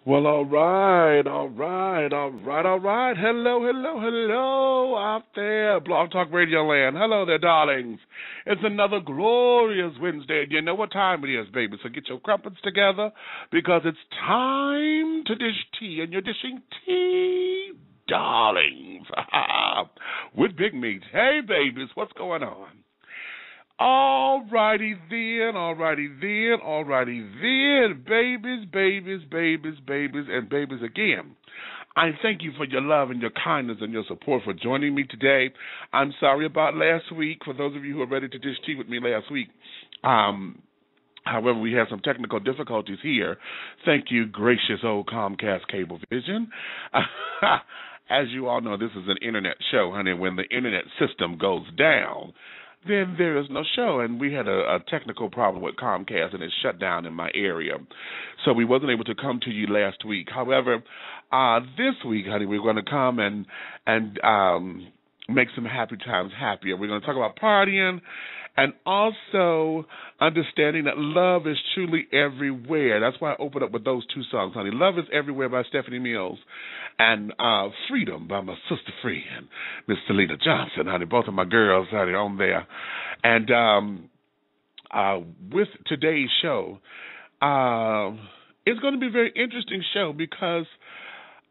Well, all right. Hello out there, Blog Talk Radio Land. Hello there, darlings. It's another glorious Wednesday, and you know what time it is, baby. So get your crumpets together because it's time to dish tea, and you're dishing tea, darlings, with Big Meat. Hey, babies, what's going on? Alrighty then, babies, and babies again. I thank you for your love and your kindness and your support for joining me today. I'm sorry about last week, for those of you who were ready to dish tea with me last week. However, we had some technical difficulties here. Thank you, gracious old Comcast Cablevision. As you all know, this is an internet show, honey. When the internet system goes down, then there is no show, and we had a technical problem with Comcast, and it shut down in my area, so we wasn't able to come to you last week. However, this week, honey, we're going to come and make some happy times happier. We're going to talk about partying and also understanding that love is truly everywhere. That's why I opened up with those two songs, honey. Love is Everywhere by Stephanie Mills and Freedom by my sister friend, Miss Selena Johnson, honey. Both of my girls, honey, on there. And with today's show, it's going to be a very interesting show because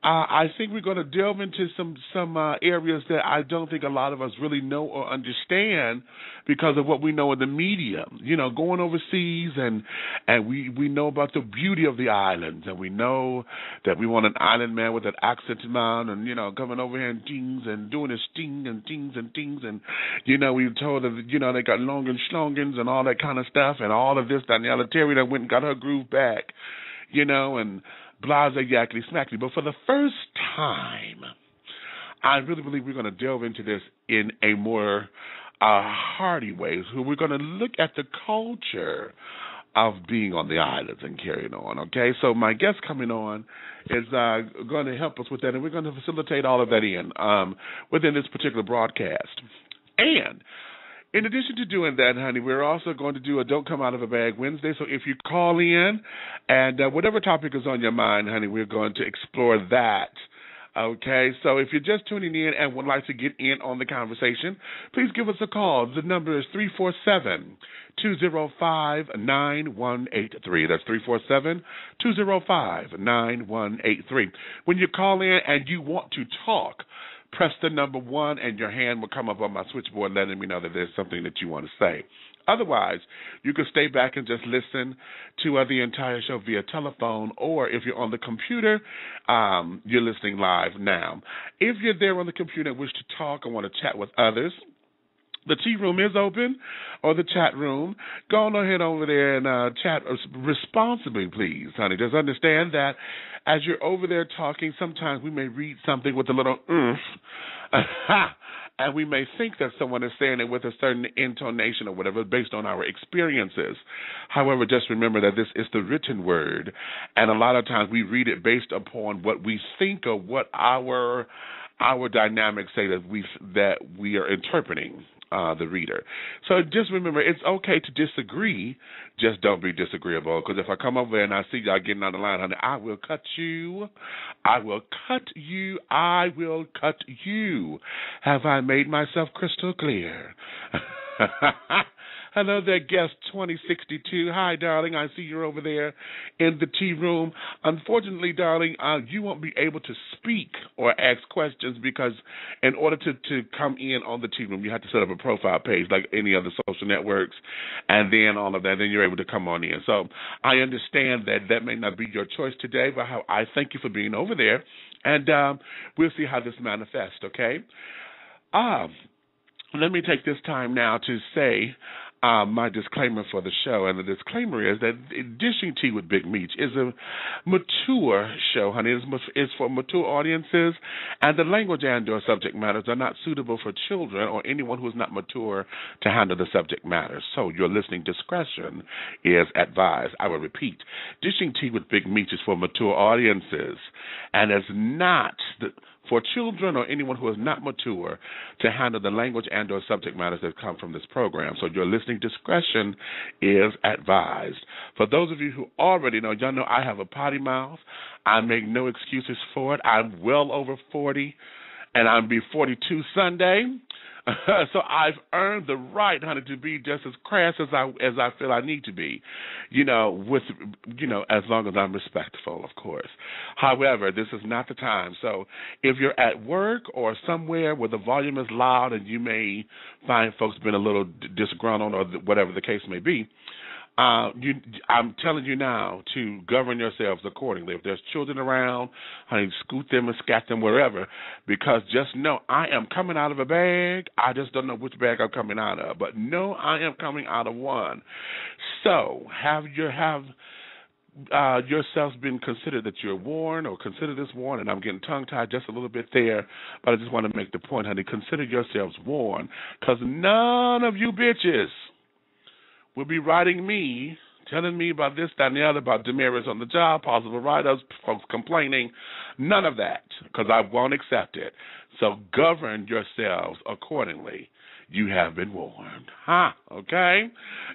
I think we're going to delve into some areas that I don't think a lot of us really know or understand because of what we know in the media. You know, going overseas, and we know about the beauty of the islands, and we know that we want an island man with an accent man, and, you know, coming over here and things and doing his thing and things and things, and, you know, we told that, you know, they got long and schlongans and all that kind of stuff, and all of this, that, and the other. Terry that went and got her groove back, you know, and blase yakety smackety. But for the first time, I really believe we're going to delve into this in a more hearty way. So we're going to look at the culture of being on the islands and carrying on, okay? So my guest coming on is going to help us with that, and we're going to facilitate all of that within this particular broadcast. And in addition to doing that, honey, we're also going to do a Don't Come Out of a Bag Wednesday. So if you call in and whatever topic is on your mind, honey, we're going to explore that. Okay, so if you're just tuning in and would like to get in on the conversation, please give us a call. The number is 347-205-9183. That's 347-205-9183. When you call in and you want to talk, press the number 1 and your hand will come up on my switchboard letting me know that there's something that you want to say. Otherwise, you can stay back and just listen to the entire show via telephone, or if you're on the computer, you're listening live now. If you're there on the computer and wish to talk and want to chat with others, the tea room is open, or the chat room. Go on ahead over there and chat responsibly, please, honey. Just understand that as you're over there talking, sometimes we may read something with a little and we may think that someone is saying it with a certain intonation or whatever based on our experiences. However, just remember that this is the written word, and a lot of times we read it based upon what we think or what our dynamics say that we are interpreting the reader. So just remember, it's okay to disagree, just don't be disagreeable, because if I come over there and I see y'all getting on the line, honey, I will cut you. Have I made myself crystal clear? Hello there, guest 2062. Hi, darling. I see you're over there in the tea room. Unfortunately, darling, you won't be able to speak or ask questions because in order to come in on the tea room, you have to set up a profile page like any other social networks, and then all of that, then you're able to come on in. So I understand that may not be your choice today, but I thank you for being over there, and we'll see how this manifests, okay? Let me take this time now to say my disclaimer for the show, and the disclaimer is that Dishing Tea with Big Meech is a mature show, honey. It's for mature audiences, and the language and/or subject matters are not suitable for children or anyone who is not mature to handle the subject matter. So your listening discretion is advised. I will repeat, Dishing Tea with Big Meech is for mature audiences, and is not for children or anyone who is not mature to handle the language and or subject matters that come from this program. So your listening discretion is advised. For those of you who already know, y'all know I have a potty mouth. I make no excuses for it. I'm well over 40, and I'll be 42 Sunday. So I've earned the right, honey, to be just as crass as I feel I need to be, with as long as I'm respectful, of course. However, this is not the time. So if you're at work or somewhere where the volume is loud and you may find folks being a little disgruntled or whatever the case may be, I'm telling you now to govern yourselves accordingly. If there's children around, honey, scoot them and scat them wherever, because just know I am coming out of a bag. I just don't know which bag I'm coming out of, but know I am coming out of one. So have yourselves been considered that you're warned, or consider this warned, and I'm getting tongue-tied just a little bit there, but I just want to make the point, honey, consider yourselves warned, because none of you bitches will be writing me, telling me about this, that, and the other, about demerits on the job, possible write-ups, folks complaining. None of that, because I won't accept it. So govern yourselves accordingly. You have been warned. Okay?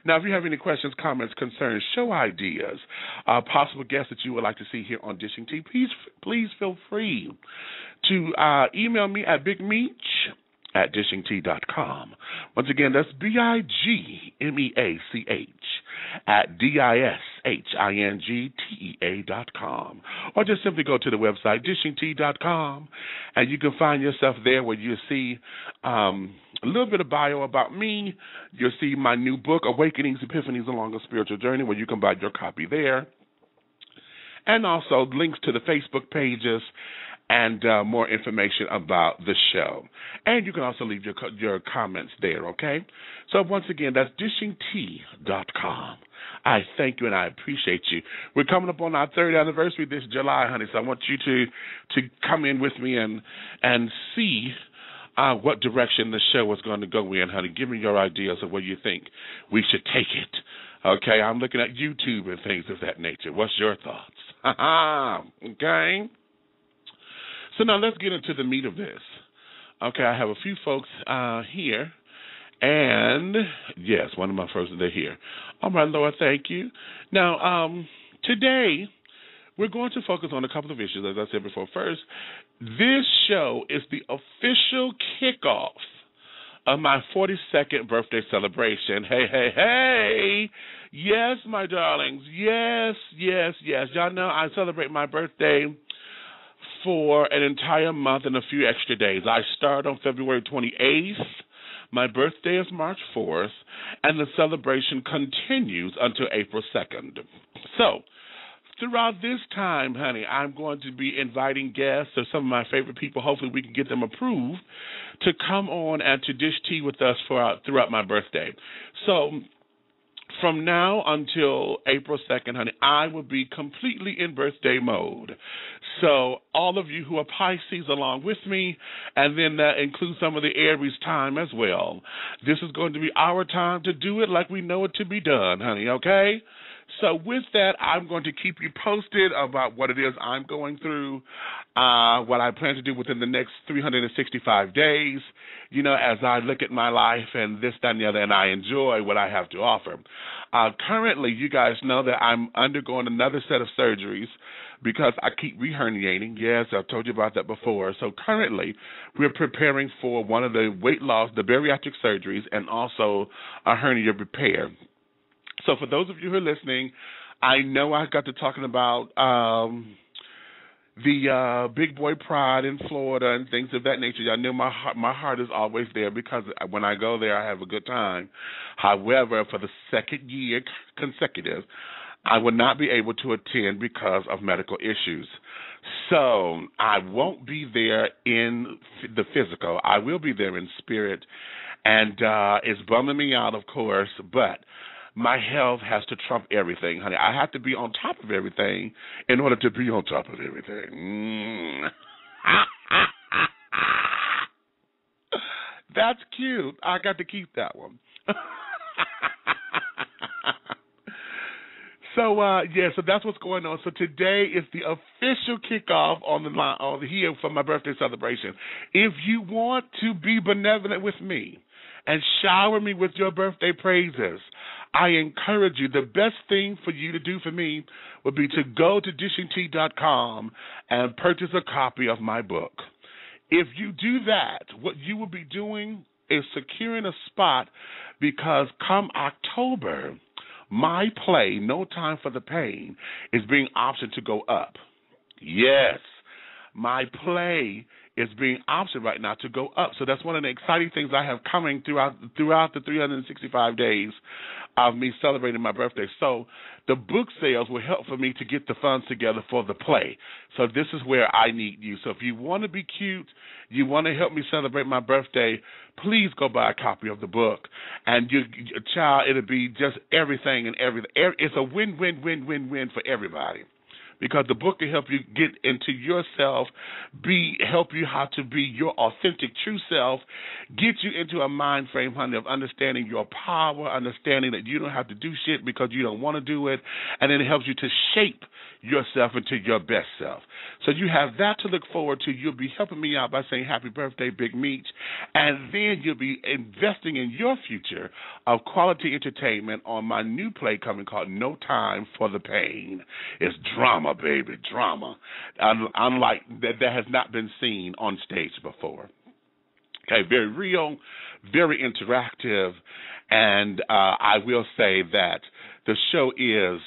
Now, if you have any questions, comments, concerns, show ideas, possible guests that you would like to see here on Dishing Tea, please feel free to email me at bigmeech@dishingtea.com. Once again, that's BIGMEACH@DISHINGTEA.com. Or just simply go to the website, dishingtea.com, and you can find yourself there where you see a little bit of bio about me. You'll see my new book, Awakenings, Epiphanies Along a Spiritual Journey, where you can buy your copy there. And also links to the Facebook pages and more information about the show. And you can also leave your comments there, okay? So once again, that's dishingtea.com. I thank you and I appreciate you. We're coming up on our 3rd anniversary this July, honey, so I want you to come in with me and see what direction the show is going to go in, honey. Give me your ideas of where you think we should take it. Okay, I'm looking at YouTube and things of that nature. What's your thoughts? Okay? So now let's get into the meat of this. Okay, I have a few folks here, and yes, one of my folks, they're here. All right, Lord, thank you. Now, today, we're going to focus on a couple of issues, as I said before. First, this show is the official kickoff of my 42nd birthday celebration. Hey, hey, hey. Yes, my darlings. Yes, yes, yes. Y'all know I celebrate my birthday for an entire month and a few extra days. I start on February 28th. My birthday is March 4th, and the celebration continues until April 2nd. So, throughout this time, honey, I'm going to be inviting guests or some of my favorite people. Hopefully we can get them approved to come on and to dish tea with us throughout my birthday. So, from now until April 2nd, honey, I will be completely in birthday mode. So all of you who are Pisces along with me, and then that includes some of the Aries time as well, this is going to be our time to do it like we know it to be done, honey, okay? So with that, I'm going to keep you posted about what it is I'm going through, what I plan to do within the next 365 days, as I look at my life and this, that, and the other, and I enjoy what I have to offer. Currently, you guys know that I'm undergoing another set of surgeries because I keep reherniating. Yes, I've told you about that before. So currently, we're preparing for one of the weight loss, the bariatric surgeries, and also a hernia repair. So for those of you who are listening, I know I got to talking about the Big Boy Pride in Florida and things of that nature. Y'all know my heart is always there because when I go there, I have a good time. However, for the second year consecutive, I will not be able to attend because of medical issues. So I won't be there in the physical. I will be there in spirit, and it's bumming me out, of course, but my health has to trump everything, honey. I have to be on top of everything in order to be on top of everything. That's cute. I got to keep that one. So that's what's going on. So today is the official kickoff on the here for my birthday celebration. If you want to be benevolent with me and shower me with your birthday praises, I encourage you. The best thing for you to do for me would be to go to dishingtea.com and purchase a copy of my book. If you do that, what you will be doing is securing a spot, because come October, my play, No Time for the Pain, is being optioned to go up. Yes, my play is being optioned right now to go up. So that's one of the exciting things I have coming throughout the 365 days of me celebrating my birthday. So the book sales will help for me to get the funds together for the play. So this is where I need you. So if you want to be cute, you want to help me celebrate my birthday, please go buy a copy of the book. And child, it'll be just everything and everything. It's a win-win-win-win-win for everybody, because the book will help you get into yourself, help you how to be your authentic, true self, get you into a mind frame, honey, of understanding your power, understanding that you don't have to do shit because you don't want to do it, and then it helps you to shape yourself into your best self. So you have that to look forward to. You'll be helping me out by saying happy birthday, Big Meech, and then you'll be investing in your future of quality entertainment on my new play coming called No Time for the Pain. It's drama, baby, drama, unlike that has not been seen on stage before. Okay, very real, very interactive, and I will say that the show is,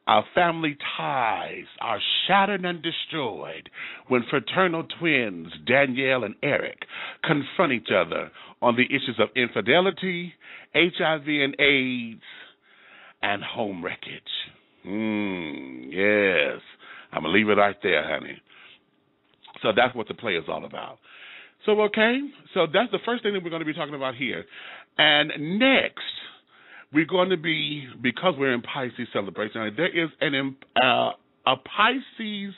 our family ties are shattered and destroyed when fraternal twins, Danielle and Eric, confront each other on the issues of infidelity, HIV and AIDS, and home wreckage. Yes. I'm going to leave it right there, honey. So that's what the play is all about. So, okay, so that's the first thing that we're going to be talking about here. And next, we're going to be, because we're in Pisces celebration, there is a Pisces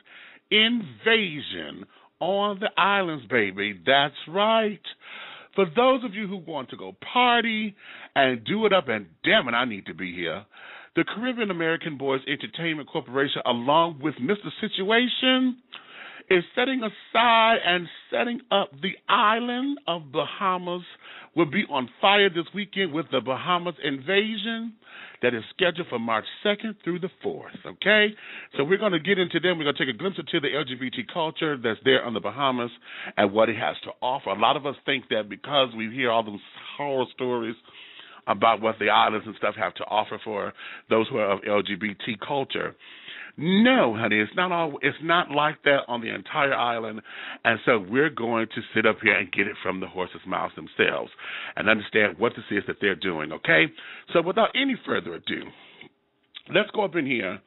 invasion on the islands, baby. That's right. For those of you who want to go party and do it up, and damn it, I need to be here, the Caribbean American Boys Entertainment Corporation, along with Mr. Situation, is setting aside and setting up the island of Bahamas. Will be on fire this weekend with the Bahamas Invasion that is scheduled for March 2nd through the 4th, okay? So we're going to get into them. We're going to take a glimpse into the LGBT culture that's there on the Bahamas and what it has to offer. A lot of us think that because we hear all those horror stories about what the islands and stuff have to offer for those who are of LGBT culture. No, honey, it's not like that on the entire island, and so we're going to sit up here and get it from the horse's mouths themselves and understand what this is that they're doing, okay? So without any further ado, let's go up in here,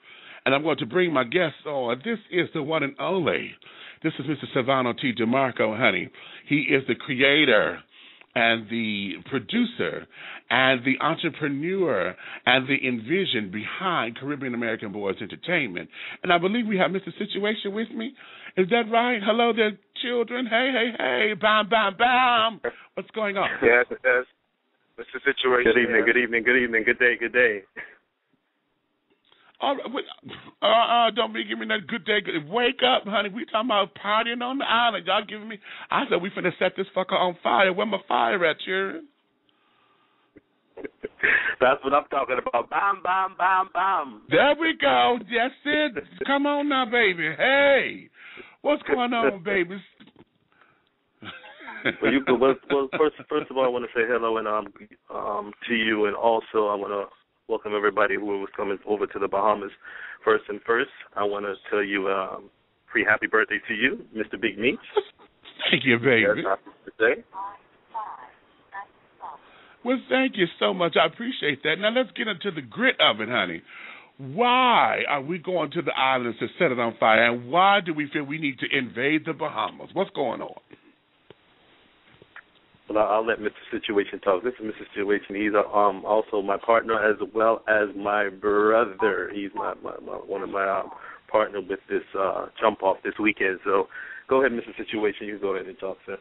and I'm going to bring my guests on. This is the one and only. This is Mr. Silvano T. DeMarco, honey. He is the creator and the producer and the entrepreneur and the envision behind Caribbean American Boys Entertainment. And I believe we have Mr. Situation with me. Is that right? Hello there, children. Hey. Bam, bam, bam. What's going on? Yes. Mr. Situation. Good day. Don't be giving me that good day. Wake up, honey. We talking about partying on the island. Y'all giving me. I said we finna set this fucker on fire. Where my fire at, children? That's what I'm talking about. Bam, bam, bam, bam. There we go. That's it. Come on now, baby. Hey, what's going on, babies? Well, first of all, I want to say hello and to you, and also I want to welcome everybody who was coming over to the Bahamas. First, I want to tell you happy birthday to you, Mr. Big Meech. Thank you, baby. Yes, happy birthday. Well, thank you so much. I appreciate that. Now, let's get into the grit of it, honey. Why are we going to the islands to set it on fire, and why do we feel we need to invade the Bahamas? What's going on? Well, I'll let Mr. Situation talk. This is Mr. Situation. He's also my partner as well as my brother. He's one of my partner with this jump off this weekend. So go ahead, Mr. Situation. You go ahead and talk, sir.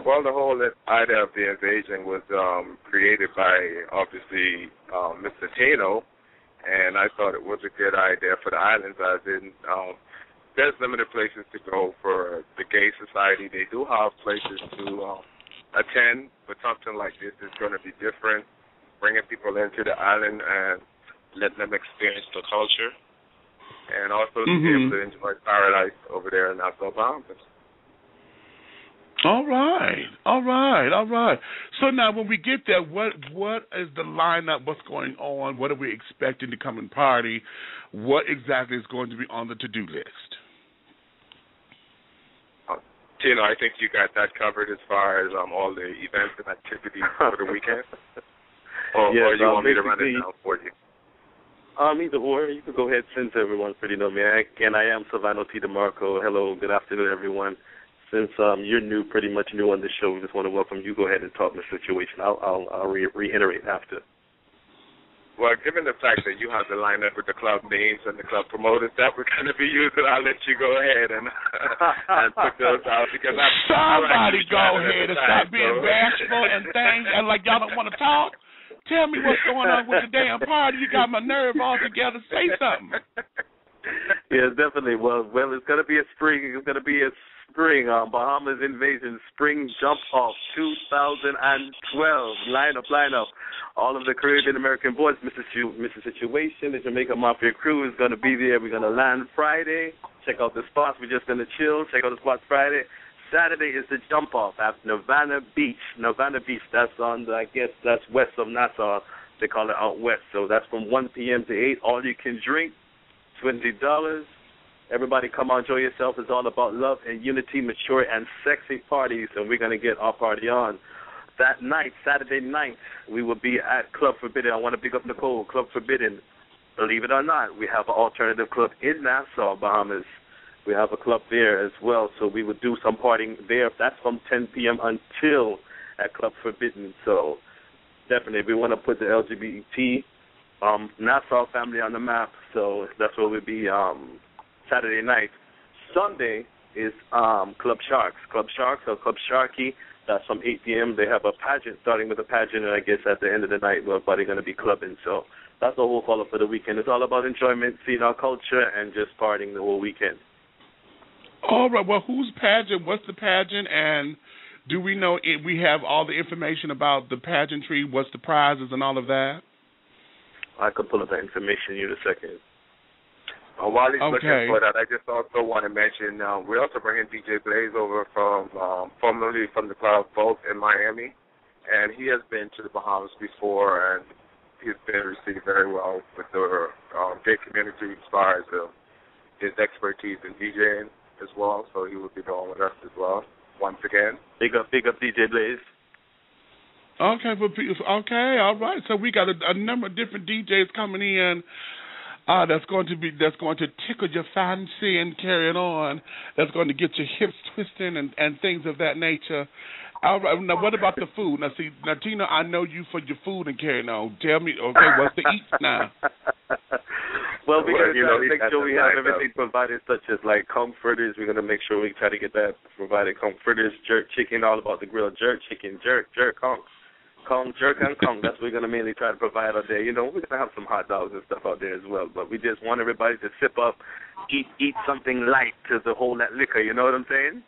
Well, the whole idea of the invasion was created by, obviously, Mr. Tino and I thought it was a good idea for the islands, as in there's limited places to go for the gay society. They do have places to attend, but something like this is going to be different, bringing people into the island and letting them experience the culture, and also to be able to enjoy paradise over there in Nassau, Bahamas. All right. So now when we get there, what is the lineup? What's going on? What are we expecting to come and party? What exactly is going to be on the to-do list? Tino, I think you got that covered as far as all the events and activities for the weekend. Or you want me to run it down for you? Either or. You can go ahead since everyone pretty know me. Again, I am Silvano T. DeMarco. Hello, good afternoon, everyone. Since you're pretty much new on the show, we just want to welcome you. Go ahead and talk the situation. I'll reiterate after. Well, given the fact that you have to line up with the club names and the club promoters that we're going to be using, I'll let you go ahead and put those out, because somebody go ahead and stop being bashful and things and like y'all don't want to talk. Tell me what's going on with the damn party. You got my nerve all together. Say something. Yeah, definitely. Well, it's going to be a spring. It's going to be a spring. Bahamas Invasion Spring Jump Off 2012. Line up. All of the Caribbean American boys, Mr. Situation, the Jamaica Mafia crew is going to be there. We're going to land Friday. Check out the spots. We're just going to chill. Check out the spots Friday. Saturday is the jump off at Novana Beach. That's that's west of Nassau. They call it out west. So that's from 1 p.m. to 8. All you can drink, $20. Everybody come on, enjoy yourself. It's all about love and unity, mature and sexy parties, and we're going to get our party on. That night, Saturday night, we will be at Club Forbidden. I want to big up Nicole, Club Forbidden. Believe it or not, we have an alternative club in Nassau, Bahamas. We have a club there as well, so we would do some partying there. That's from 10 p.m. until at Club Forbidden. So definitely we want to put the LGBT Nassau family on the map, so that's where we'll be Saturday night. Sunday is Club Sharks or Club Sharky. That's from 8 p.m. They have a pageant, starting with a pageant, and I guess at the end of the night, everybody's going to be clubbing. So that's what we'll call it for the weekend. It's all about enjoyment, seeing our culture, and just partying the whole weekend. All right. Well, whose pageant? What's the pageant? And do we know we have all the information about the pageantry? What's the prizes and all of that? I could pull up that information in a second. While he's looking for that, I just also want to mention we're also bringing DJ Blaze over from formerly from the club Volt in Miami, and he has been to the Bahamas before, and he's been received very well with the gay community as far as his expertise in DJing as well. So he will be going with us as well once again. Big up DJ Blaze. Okay, all right. So we got a number of different DJs coming in. That's going to tickle your fancy and carry it on. That's going to get your hips twisting and things of that nature. All right. Now, what about the food? Now, Tina, I know you for your food and carrying on. Tell me, okay, what's the eat now? Well, we're going to make sure we have everything provided, such as like comforters. We're going to make sure we try to get that provided. Comforters, jerk chicken, all about the grilled jerk chicken, jerk jerk and Kong. That's what we're going to mainly try to provide out there. You know, we're going to have some hot dogs and stuff out there as well, but we just want everybody to sip up, eat something light to hold that liquor, you know what I'm saying?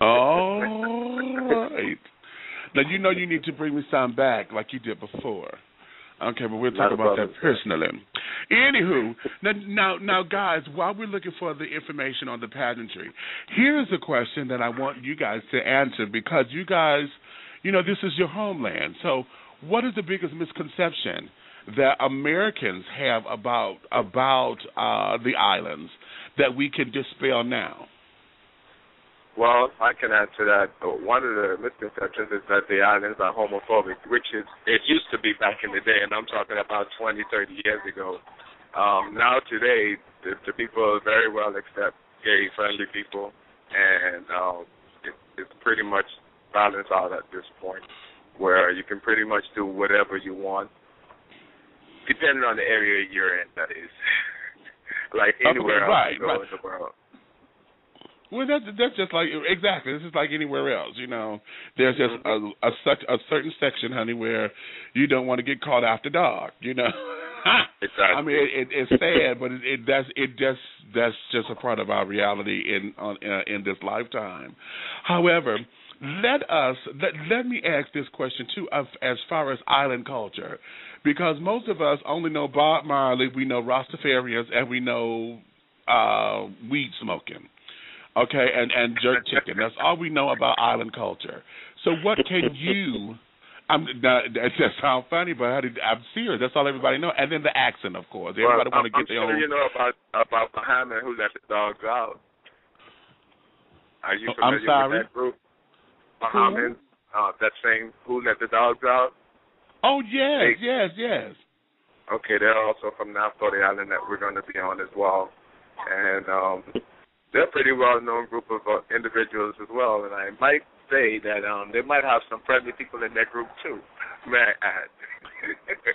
All right. Now, you know you need to bring me some back like you did before. Okay, but we'll talk about that personally. Anywho, now, guys, while we're looking for the information on the pageantry, here is a question that I want you guys to answer, because you guys, you know, this is your homeland. So what is the biggest misconception that Americans have about the islands that we can dispel now? Well, I can answer that. One of the misconceptions is that the islands are homophobic, which it used to be back in the day, and I'm talking about 20, 30 years ago. Now today, the people very well accept gay-friendly people, and it's pretty much balanced out at this point, where you can pretty much do whatever you want, depending on the area you're in, that is. Like anywhere else you go in the world. Well, that's just like, exactly, this is like anywhere else, you know. There's just a certain section, honey, where you don't want to get caught after dark, you know. Exactly. I mean, it's sad, but that's just a part of our reality in this lifetime. However, let me ask this question too, as far as island culture, because most of us only know Bob Marley, we know Rastafarians, and we know weed smoking. Okay, and jerk chicken. That's all we know about island culture. So what can you? That just sounds funny, but I'm serious. That's all everybody knows. And then the accent, of course. Everybody want to get their own. You know about Bahamas, who let the dogs out. Are you familiar with that group? Bahamas, that same Who Let the Dogs Out? Oh, yes. Okay, they're also from Nassau, the island that we're going to be on as well. And they're a pretty well-known group of individuals as well. And I might say that they might have some friendly people in that group, too, may I add. Okay.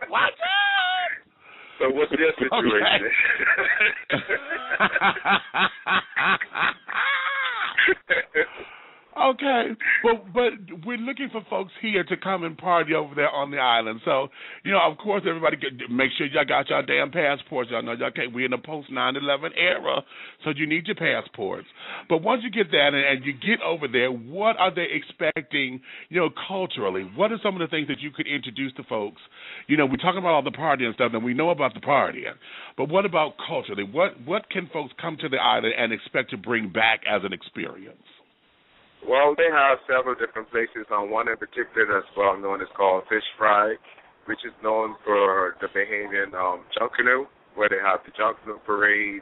Watch out. So what's your situation? Okay, but we're looking for folks here to come and party over there on the island. So, of course, everybody make sure y'all got y'all damn passports. Y'all know y'all can't. We're in a post 9/11 era, so you need your passports. But once you get that and you get over there, what are they expecting? Culturally, what are some of the things that you could introduce to folks? We're talking about all the partying stuff, and we know about the partying. But what about culturally? What can folks come to the island and expect to bring back as an experience? Well, they have several different places. One in particular that's well known is called Fish Fry, which is known for the Bahamian junk canoe, where they have the junk canoe parade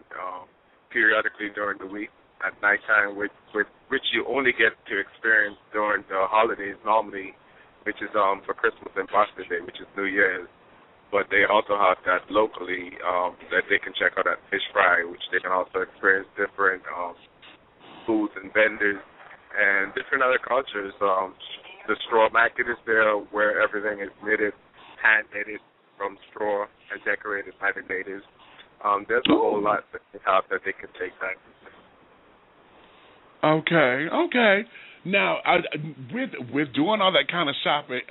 periodically during the week at nighttime, which you only get to experience during the holidays normally, which is for Christmas and Boxing Day, which is New Year's. But they also have that locally that they can check out at Fish Fry, which they can also experience different foods and vendors and different other cultures. The straw market is there, where everything is knitted, hand-knitted from straw and decorated by the natives. There's a whole lot that they have that they can take back. Okay. Now, with doing all that kind of shopping,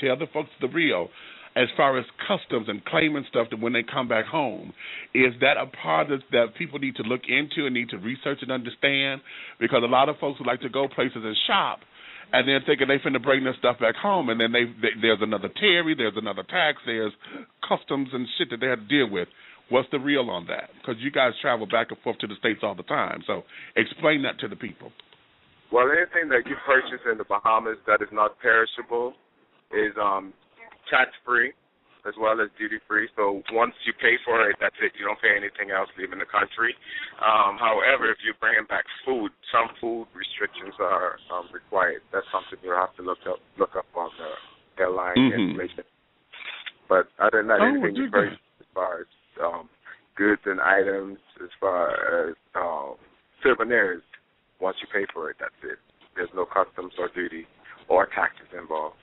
tell the folks the real. As far as customs and claiming stuff that when they come back home, is that a part that people need to look into and need to research and understand? Because a lot of folks would like to go places and shop, and then thinking they finna bring their stuff back home, and then there's another tariff, there's another tax, there's customs and shit that they have to deal with. What's the real on that? Because you guys travel back and forth to the States all the time, so explain that to the people. Well, anything that you purchase in the Bahamas that is not perishable is tax-free as well as duty-free. So once you pay for it, that's it. You don't pay anything else leaving the country. However, if you're bringing back food, some food restrictions are required. That's something you have to look up on the airline information. But other than that, anything you purchase as far as goods and items, as far as souvenirs, once you pay for it, that's it. There's no customs or duty or taxes involved.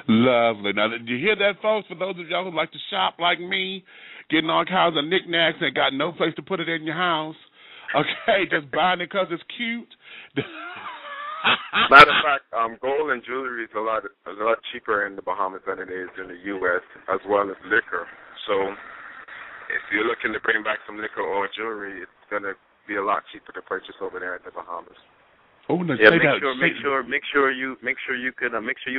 Lovely. Now, did you hear that, folks? For those of y'all who like to shop like me, getting all kinds of knickknacks and got no place to put it in your house, okay, just buying it because it's cute. Matter of fact, gold and jewelry is a lot cheaper in the Bahamas than it is in the U.S., as well as liquor. So if you're looking to bring back some liquor or jewelry, it's going to be a lot cheaper to purchase over there in the Bahamas. Oh, no, yeah, make sure you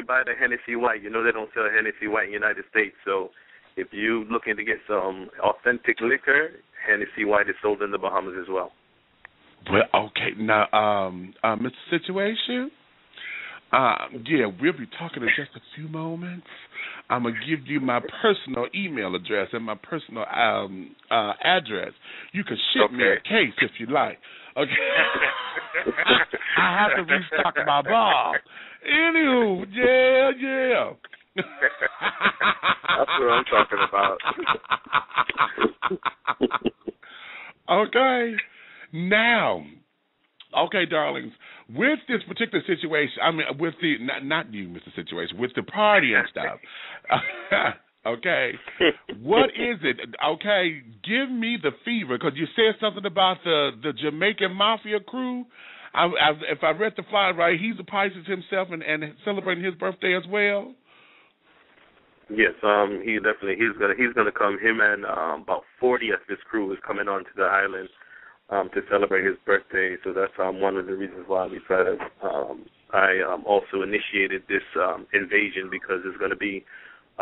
buy the Hennessy White. They don't sell Hennessy White in the United States. So if you're looking to get some authentic liquor, Hennessy White is sold in the Bahamas as well. Well, okay. Now, Mr. Situation, we'll be talking in just a few moments. I'm going to give you my personal email address and my personal address. You can ship me a case if you like. Okay. I have to restock my bar. Anywho, yeah. That's what I'm talking about. Okay. Now, darlings, with this particular situation, with the, not you, Mr. Situation, with the party and stuff, okay, what is it? Okay, give me the fever, because you said something about the Jamaican Mafia crew. If I read the flyer right, he's a Pisces himself and celebrating his birthday as well. Yes, he's gonna come. Him and about 40 of his crew is coming onto the island to celebrate his birthday. So that's one of the reasons why we decided. I also initiated this invasion because there's going to be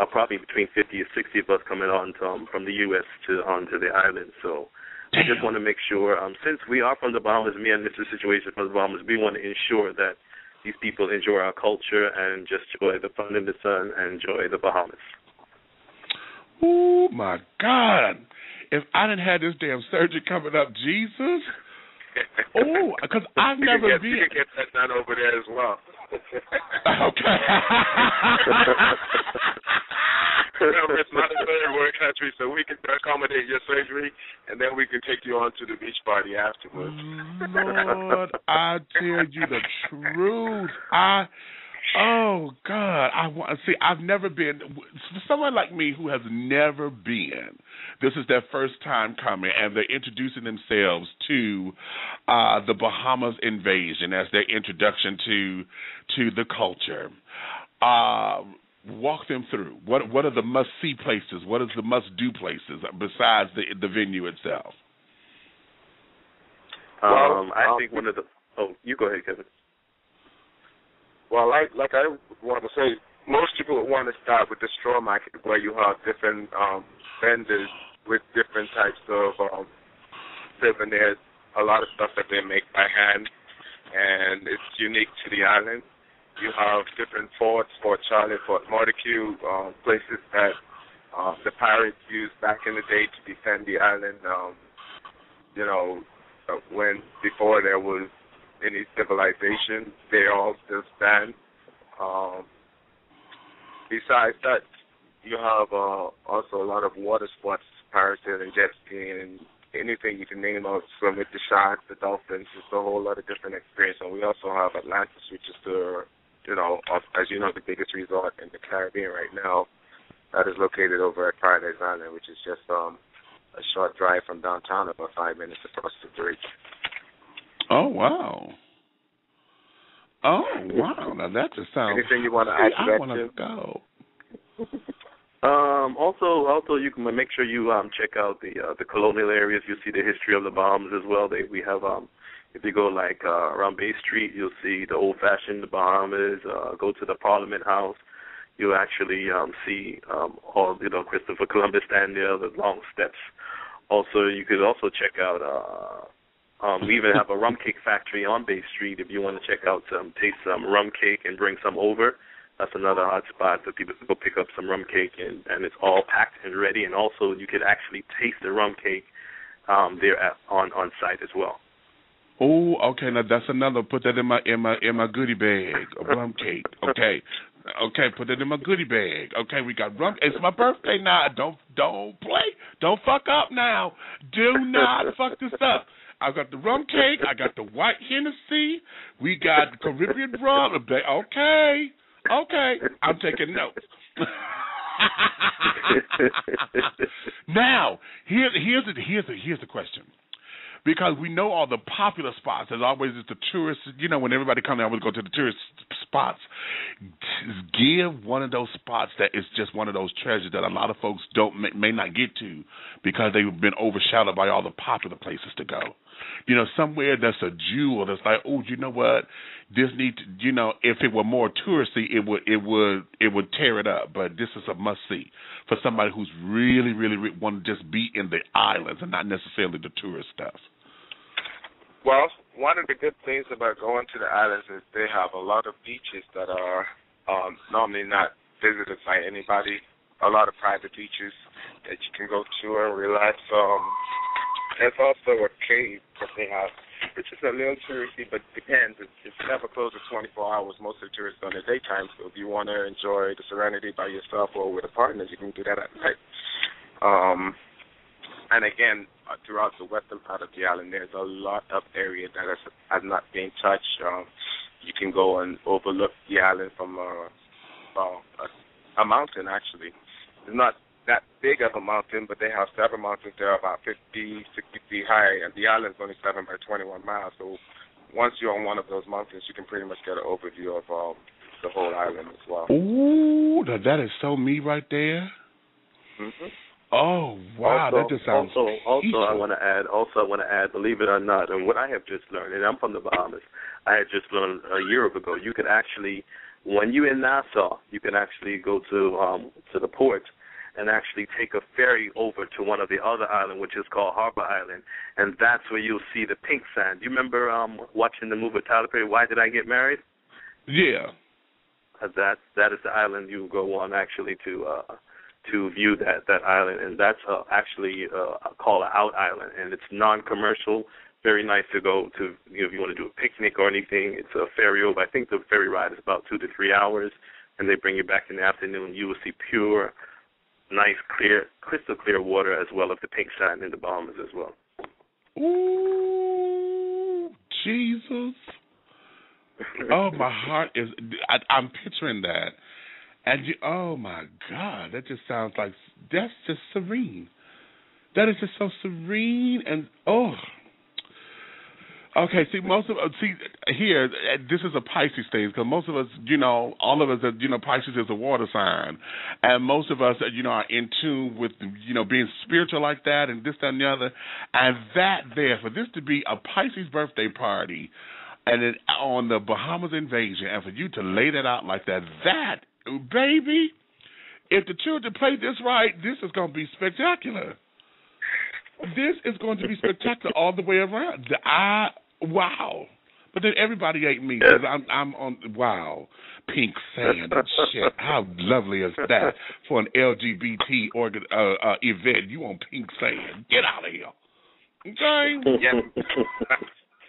probably between 50 and 60 of us coming on from the U.S. onto the island. So I just want to make sure, since we are from the Bahamas, me and Mr. Situation from the Bahamas, we want to ensure that these people enjoy our culture and just enjoy the fun in the sun and enjoy the Bahamas. Oh, my God. If I didn't have this damn surgery coming up, Jesus. Oh, because I've never been. You can get that done over there as well. Okay. Remember, it's not a third world country, so we can accommodate your surgery, and then we can take you on to the beach party afterwards. Lord, I tell you the truth. Oh God, I've never been. Someone like me who has never been. This is their first time coming, and they're introducing themselves to the Bahamas Invasion as their introduction to the culture. Walk them through. What are the must-see places? What are the must-do places besides the venue itself? I think one of the. Oh, you go ahead, Kevin. Well, like I want to say, most people want to start with the straw market where you have different vendors with different types of souvenirs, a lot of stuff that they make by hand, and it's unique to the island. You have different forts, Fort Charlotte, Fort Montague, places that the pirates used back in the day to defend the island, when before there was any civilization, they all still stand. Besides that, you have also a lot of water sports, parasailing, jet skiing, and anything you can name out, swim with the sharks, the dolphins. It's a whole lot of different experience. And we also have Atlantis, which is as you know, the biggest resort in the Caribbean right now. That is located over at Paradise Island, which is just a short drive from downtown, about 5 minutes across the bridge. Oh, wow. Now that just sounds... Anything you want to add to that, I want to go. Also, you can make sure you check out the colonial areas. You'll see the history of the Bahamas as well. We have, if you go around Bay Street, you'll see the old-fashioned Bahamas. Go to the Parliament House. You'll actually see all Christopher Columbus stand there, the long steps. Also, you could also check out. We even have a rum cake factory on Bay Street. If you want to check out taste some rum cake and bring some over, that's another hot spot for people to go pick up some rum cake, and it's all packed and ready. And also, you could actually taste the rum cake there on site as well. Oh, okay. Now that's another. Put that in my goodie bag. A rum cake. Okay. Okay, put it in my goodie bag. Okay, we got rum. It's my birthday now. Don't play. Don't fuck up now. Do not fuck this up. I got the rum cake. I got the white Hennessy. We got the Caribbean rum. Okay. I'm taking notes. Now, here's the question. Because we know all the popular spots. There's always the tourists. When everybody comes, they always go to the tourist spots. Give one of those spots that is just one of those treasures that a lot of folks may not get to because they've been overshadowed by all the popular places to go. Somewhere that's a jewel that's like, oh, you know what? This need to, if it were more touristy, it would tear it up. But this is a must see for somebody who's really, really want to just be in the islands and not necessarily the tourist stuff. Well, one of the good things about going to the islands is they have a lot of beaches that are normally not visited by anybody. A lot of private beaches that you can go to and relax. There's also a cave that they have, which is a little touristy, but depends. It's never closed at 24 hours. Most of the tourists are in the daytime, so if you want to enjoy the serenity by yourself or with a partner, you can do that at night. And again, throughout the western part of the island, there's a lot of area that has not been touched. You can go and overlook the island from a mountain, actually. It's not that big of a mountain, but they have several mountains there about 50, 60 feet high, and the island's only 7 by 21 miles, so once you're on one of those mountains, you can pretty much get an overview of the whole island as well. Ooh, that is so me right there. Mhm. Oh wow, that just sounds. Also, I want to add. Believe it or not, and what I have just learned, and I'm from the Bahamas, I had just learned a year ago. You can actually, when you're in Nassau, you can actually go to the port and actually take a ferry over to one of the other islands, which is called Harbor Island, and that's where you'll see the pink sand. You remember watching the movie Tyler Perry, Why Did I Get Married? Yeah. That is the island you go on actually to view that island, and that's actually called an out island, and it's non-commercial. Very nice to go to if you want to do a picnic or anything. It's a ferry over. I think the ferry ride is about 2 to 3 hours, and they bring you back in the afternoon. You will see pure, nice, clear, crystal clear water, as well as the pink sand in the Bahamas as well. Ooh, Jesus. Oh, my heart is, I'm picturing that. And oh, my God, that just sounds like, that's just serene. That is just so serene and, oh. Okay, here, this is a Pisces thing, because most of us, all of us, Pisces is a water sign, and most of us, are in tune with, being spiritual like that, and this, that, and the other, and that there, for this to be a Pisces birthday party, and then on the Bahamas Invasion, and for you to lay that out like that, baby, if the children play this right, this is going to be spectacular. This is going to be spectacular all the way around. Wow. But then everybody ain't me, because I'm on, wow, pink sand and shit. How lovely is that for an LGBT event? You on pink sand. Get out of here. Okay? Yeah.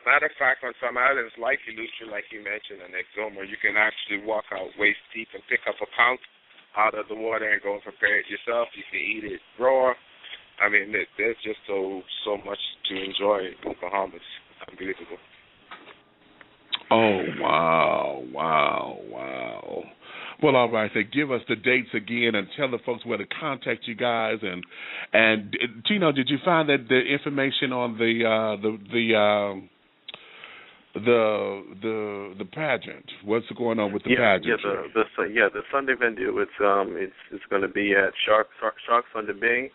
Matter of fact, on some islands like Eleuthera, like you mentioned, and Exuma, you can actually walk out waist deep and pick up a pound out of the water and go and prepare it yourself. You can eat it raw. I mean, there's just so much to enjoy in the Bahamas. Unbelievable. Oh, wow. Well, all right, then give us the dates again and tell the folks where to contact you guys. And Tino, did you find that the information on the pageant? What's going on with the pageant? The Sunday venue. It's going to be at Sharks on the Bay,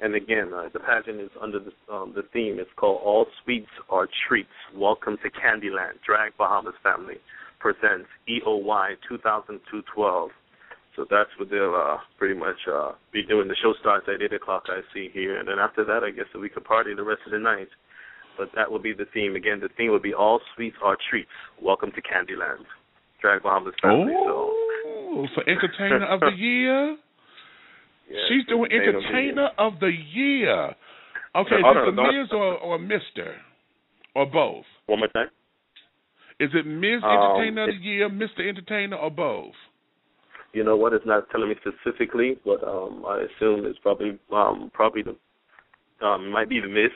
and again, the pageant is under the theme. It's called All Sweets Are Treats. Welcome to Candyland. Drag Bahamas Family presents EOY 2012. So that's what they'll pretty much be doing. The show starts at 8 o'clock, I see here, and then after that, I guess we could party the rest of the night. But that will be the theme. Again, the theme will be All Sweets Are Treats. Welcome to Candyland. Drag Bahamas Family. Oh, for Entertainer of the Year? Yeah, she's doing Entertainer of the Year. Okay, is it a Ms. or a Mr.? Or both? One more time. Is it Ms. Entertainer of the Year, Mr. Entertainer, or both? You know what? It's not telling me specifically, but I assume it's probably the might be the Miss.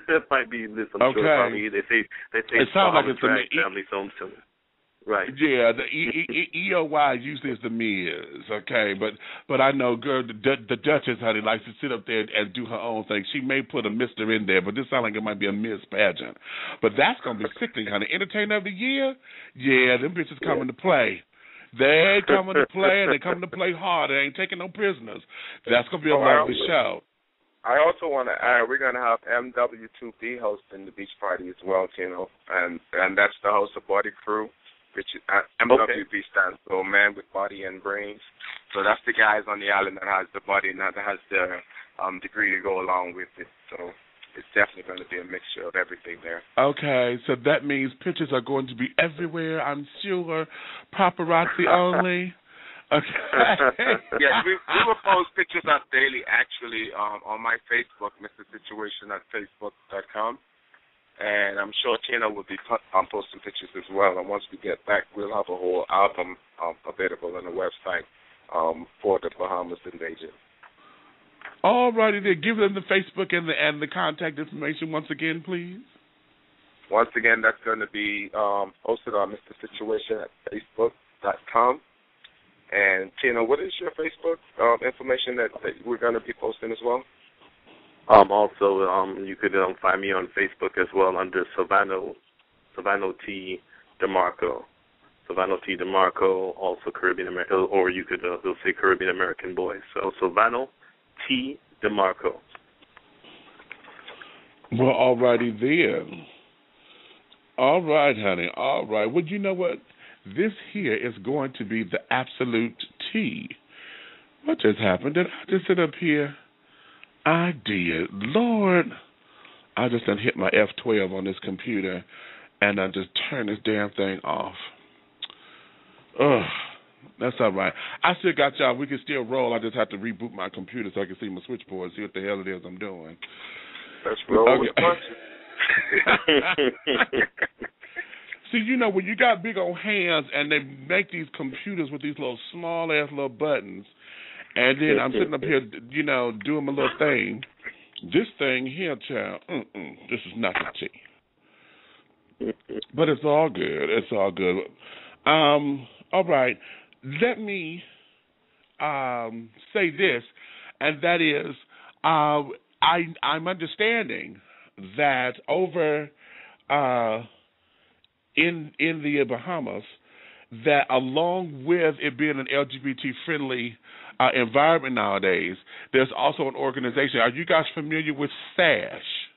It might be this. I'm sure probably they say it sounds like it's the family film too. Right. Yeah, the EOY usually is the Ms. Okay, but I know, girl, the Duchess, honey, likes to sit up there and do her own thing. She may put a Mr. in there, but this sounds like it might be a Miss pageant. But that's gonna be sickening, honey. Entertainer of the Year, yeah, them bitches coming to play. They coming to play, and they coming to play hard. They ain't taking no prisoners. That's gonna be a lovely show. I also want to add, we're going to have MW2B hosting the beach party as well, Tino, and that's the host of Body Crew, which is MWB stands for Man with Body and Brains. So that's the guys on the island that has the body and that has the degree to go along with it. So it's definitely going to be a mixture of everything there. Okay, so that means pictures are going to be everywhere, I'm sure. Paparazzi only. Okay. Yes, we will post pictures up daily, actually, on my Facebook, Mr. Situation at Facebook.com. And I'm sure Tina will be posting pictures as well. And once we get back, we'll have a whole album available on the website for the Bahamas Invasion. All righty then. Give them the Facebook and the contact information once again, please. Once again, that's going to be posted on Mr. Situation at Facebook.com. And, Tina, what is your Facebook information that we're going to be posting as well? Also, you could find me on Facebook as well under Savannah Savannah T. DeMarco. Savannah T. DeMarco, also Caribbean American, or you could they'll say Caribbean American boy. So Savannah T. DeMarco. Well, all righty then. All right, honey. All right. Well, you know what? This here is going to be the absolute tea. What just happened? Did I just sit up here? I did. Lord, I just done hit my F12 on this computer, and I just turned this damn thing off. Ugh. That's all right. I still got y'all. We can still roll. I just have to reboot my computer so I can see my switchboard, see what the hell it is I'm doing. Let's roll with punches. See, you know, when you got big old hands and they make these computers with these little small-ass little buttons, and then I'm sitting up here, you know, doing my little thing. This thing here, child, this is not the tea. But it's all good. It's all good. All right. Let me say this, and that is I'm understanding that over in the Bahamas, that along with it being an LGBT-friendly environment nowadays, there's also an organization. Are you guys familiar with SASH?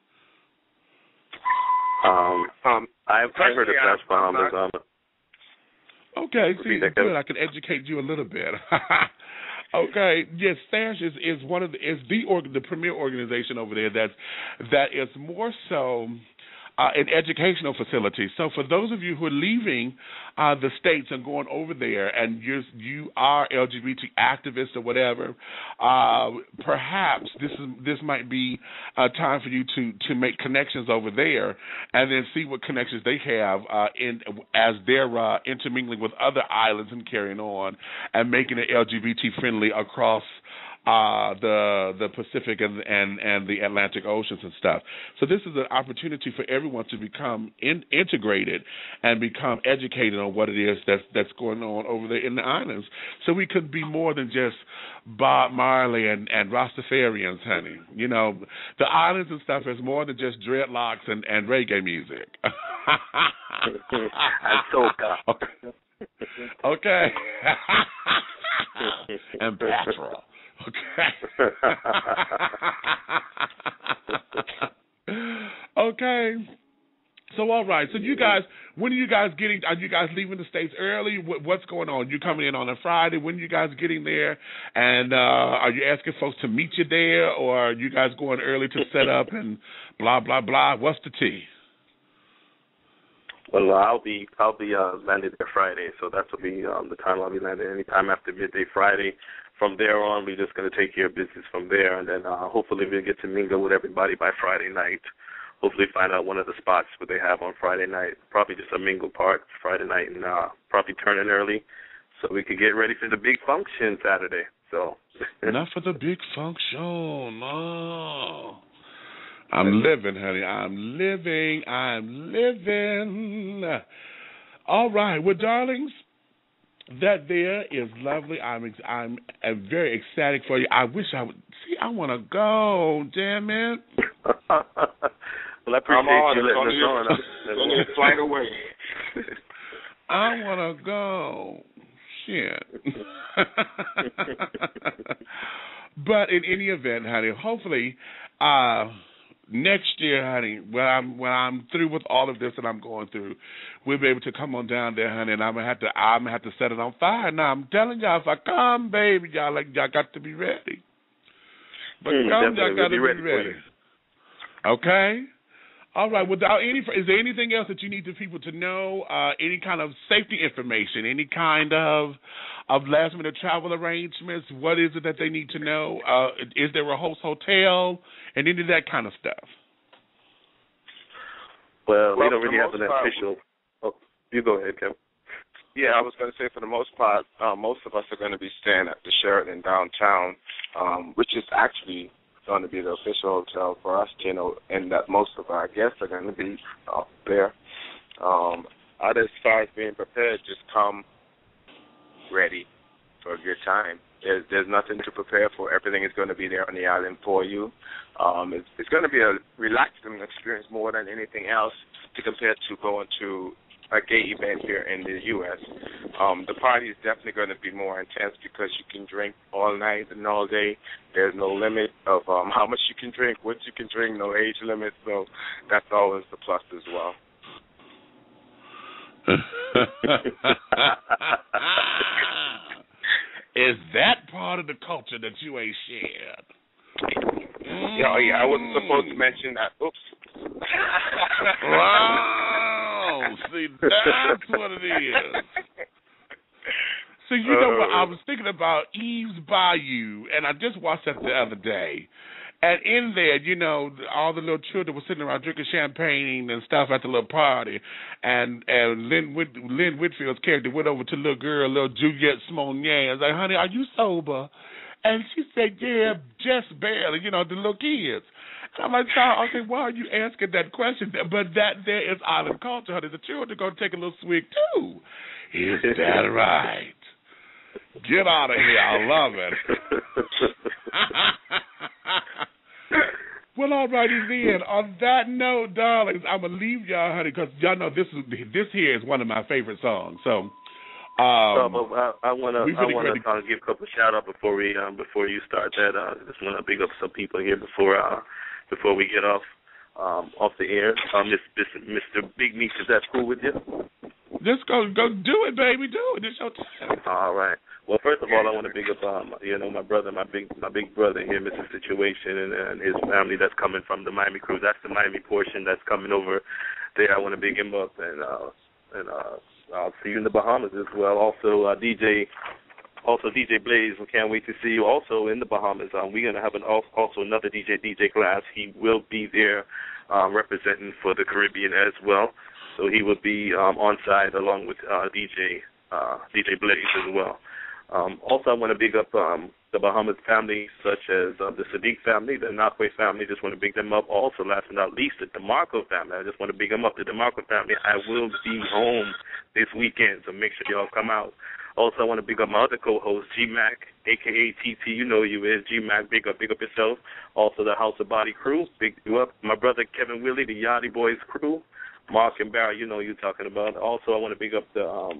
I've heard of SASH Bahamas. Okay, see, good. I can educate you a little bit. Okay, yes, SASH is one of the premier organization over there that is more so an educational facility. So for those of you who are leaving the States and going over there, and you are LGBT activists or whatever, perhaps this might be a time for you to make connections over there, and then see what connections they have as they're intermingling with other islands and carrying on and making it LGBT friendly across the Pacific and the Atlantic Oceans and stuff. So this is an opportunity for everyone to become integrated and become educated on what it is that's going on over there in the islands. So we could be more than just Bob Marley and Rastafarians, honey. You know, the islands and stuff is more than just dreadlocks and reggae music. Okay. And Patra. Okay. Okay. So, all right. So, you guys, when are you guys getting? Are you guys leaving the States early? What's going on? You coming in on a Friday? When are you guys getting there? And are you asking folks to meet you there, or are you guys going early to set up and blah blah blah? What's the tea? Well, I'll be landed there Friday, so that will be the time I'll be landing. Anytime after midday Friday. From there on, we're just going to take care of business from there, and then hopefully we'll get to mingle with everybody by Friday night. Hopefully find out one of the spots where they have on Friday night. Probably just a mingle part Friday night, and probably turn in early so we could get ready for the big function Saturday. So not for the big function, no. I'm living, honey. I'm living. All right, well, darlings, that there is lovely. I'm very ecstatic for you. I wish I would see. I want to go. Damn it. Well, I appreciate you letting us on. Only a flight away. I want to go. Shit. But in any event, honey, hopefully next year, honey, when I'm through with all of this that I'm going through, we'll be able to come on down there, honey, and I'm gonna have to set it on fire. Now I'm telling y'all, if I come, baby, y'all got to be ready. But y'all got to be ready. Okay. All right. Without is there anything else that you need the people to know? Any kind of safety information? Any kind of last minute travel arrangements? What is it that they need to know? Is there a host hotel and any of that kind of stuff? Well, we don't really have an official. Oh, you go ahead, Kevin. Yeah, I was going to say for the most part, most of us are going to be staying at the Sheraton downtown, which is actually going to be the official hotel for us, you know, and that most of our guests are going to be up there. As far as being prepared, just come ready for a good time. There's nothing to prepare for. Everything is going to be there on the island for you. It's going to be a relaxing experience more than anything else to compare to going to a gay event here in the U.S. The party is definitely going to be more intense because you can drink all night and all day. There's no limit of how much you can drink, what you can drink, no age limit. So that's always the plus as well. Is that part of the culture that you ain't shared? Yeah, I wasn't supposed to mention that. Oops. Wow, see, that's what it is. So you know what? I was thinking about Eve's Bayou, and I just watched that the other day. And in there, you know, all the little children were sitting around drinking champagne and stuff at the little party. And Lynn Whitfield's character went over to the little girl, little Juliette Smonier, and was like, honey, are you sober? And she said, yeah, just barely, you know, the little kids. And I'm like, child, okay, why are you asking that question? But that there is island culture, honey. The children are going to take a little swig, too. Is that right? Get out of here. I love it. Well, all righty then. On that note, darlings, I'm going to leave y'all, honey, because y'all know this here is one of my favorite songs. So, I want to give a couple of shout outs before you start that. I just want to big up some people here before we get off the air. Mr. Big Meat, is that cool with you? Just go do it, baby, do it. It's your time. All right. Well, first of all, I want to big up my brother, my big brother here, Mr. Situation, and his family that's coming from the Miami crew. That's the Miami portion that's coming over there. I want to big him up, and I'll see you in the Bahamas as well. Also, DJ Blaze, we can't wait to see you also in the Bahamas. We're going to have also another DJ Glass. He will be there representing for the Caribbean as well. So he will be on side along with DJ Blaze as well. Also, I want to big up the Bahamas family, such as the Sadiq family, the Nakwe family. Just want to big them up. Also, last but not least, the DeMarco family. I just want to big them up. The DeMarco family. I will be home this weekend, so make sure y'all come out. Also, I want to big up my other co-host, G-Mac, a.k.a. TT. You know you is. G-Mac, big up yourself. Also, the House of Body crew, big you up. My brother, Kevin Willie, the Yachty Boys crew. Mark and Barry, you know you're talking about. Also, I want to big up the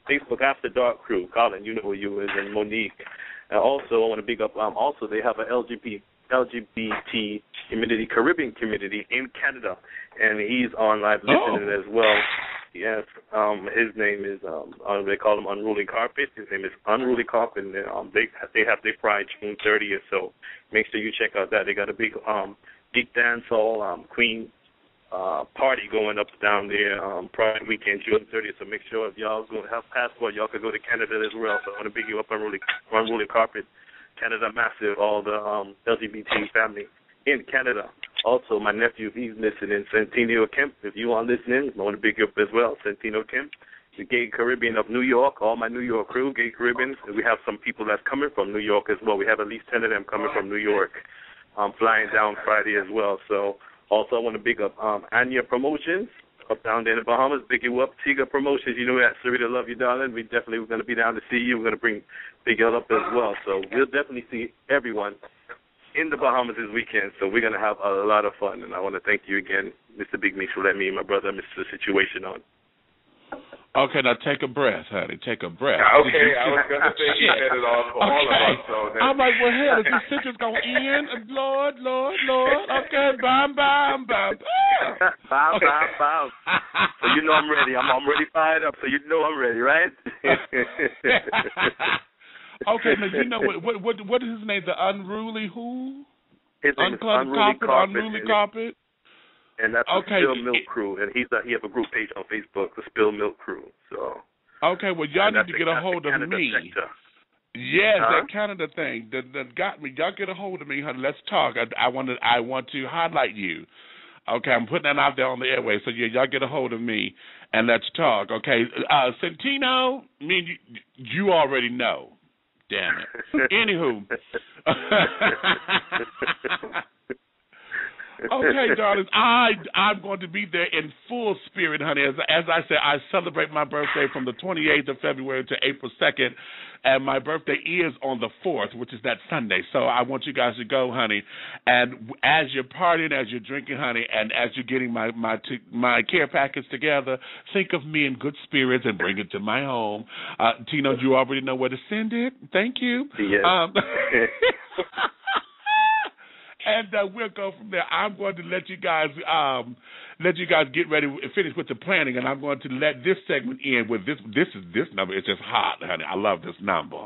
Facebook After Dark crew. Colin, you know who you is, and Monique. And also, I want to big up, also they have an LGBT community, Caribbean community in Canada, and he's on live listening as well. Yes, his name is, they call him Unruly Carpet. His name is Unruly Carpet, and they have their Pride June 30th, so make sure you check out that. They got a big geek dance hall, Queen party going up down there, Pride weekend, June 30th, so make sure if y'all going to have passport, y'all can go to Canada as well. So I want to big you up Unruly Carpet, Canada Massive, all the LGBT family in Canada. Also, my nephew, he's listening, Centennial Kemp. If you are listening, I want to big you up as well, Centennial Kemp. The Gay Caribbean of New York, all my New York crew, Gay Caribbeans. We have some people that's coming from New York as well. We have at least 10 of them coming from New York, flying down Friday as well. So also I want to big up Anya Promotions up down there in the Bahamas. Big you up, Tiga Promotions. You know that, Sarita, love you, darling. We're going to be down to see you. We're going to bring Big L up as well. So we'll definitely see everyone in the Bahamas this weekend. So we're going to have a lot of fun. And I want to thank you again, Mr. Big Meat, for letting me and my brother, Mr. Situation on. Okay, now take a breath, honey. Take a breath. Okay, I was going to say he said it all for all of us. So I'm like, well, hell, is this sentence going to end? Lord. Okay, bam. Bam. So you know I'm ready. I'm already fired up, so you know I'm ready, right? Okay, now you know what is his name? The Unruly who? His name is Unruly Carpet. And that's the Spill Milk Crew, and he have a group page on Facebook, the Spill Milk Crew. So. Okay, well y'all need to get a hold of me. Sector. Yes, that Canada thing that got me. Y'all get a hold of me, honey. Let's talk. I want to highlight you. Okay, I'm putting that out there on the airway. So yeah, y'all get a hold of me and let's talk. Okay, Centino, you already know. Damn it. Anywho. Okay, darlings, I'm going to be there in full spirit, honey. As I said, I celebrate my birthday from the 28th of February to April 2nd, and my birthday is on the 4th, which is that Sunday. So I want you guys to go, honey. And as you're partying, as you're drinking, honey, and as you're getting my care package together, think of me in good spirits and bring it to my home. Tino, you already know where to send it. Thank you. Yes. And we'll go from there. I'm going to let you guys get ready and finish with the planning, and I'm going to let this segment end with this number. It's just hot, honey. I love this number.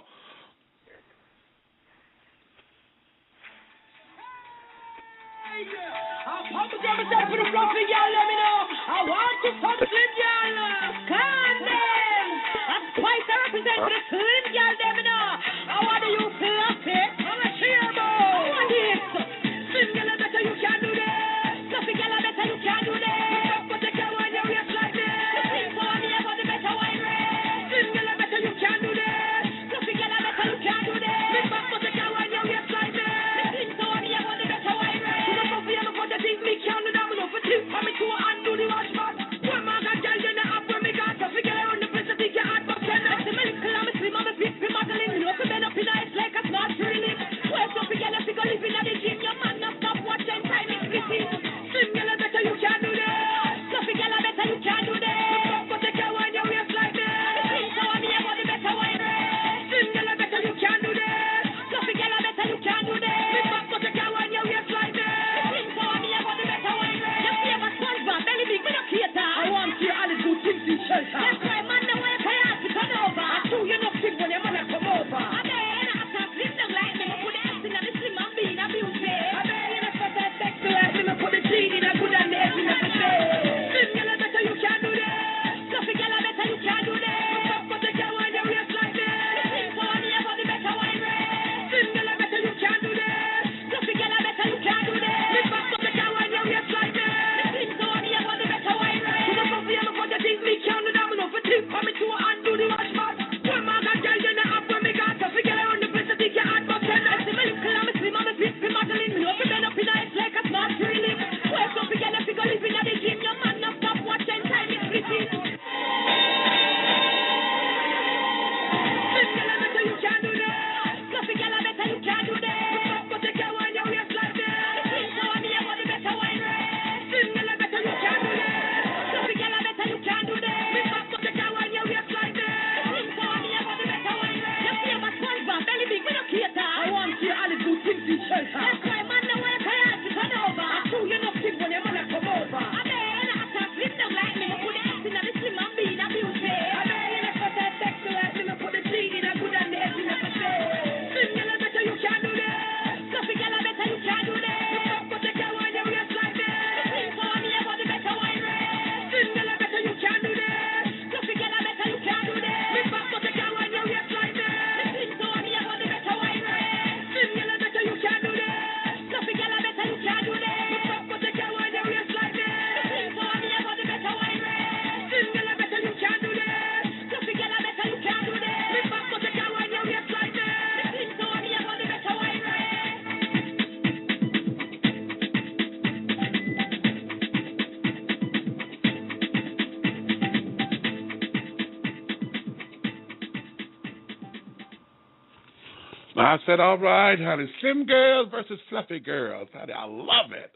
I said, all right, honey, slim girls versus fluffy girls. Honey, I love it.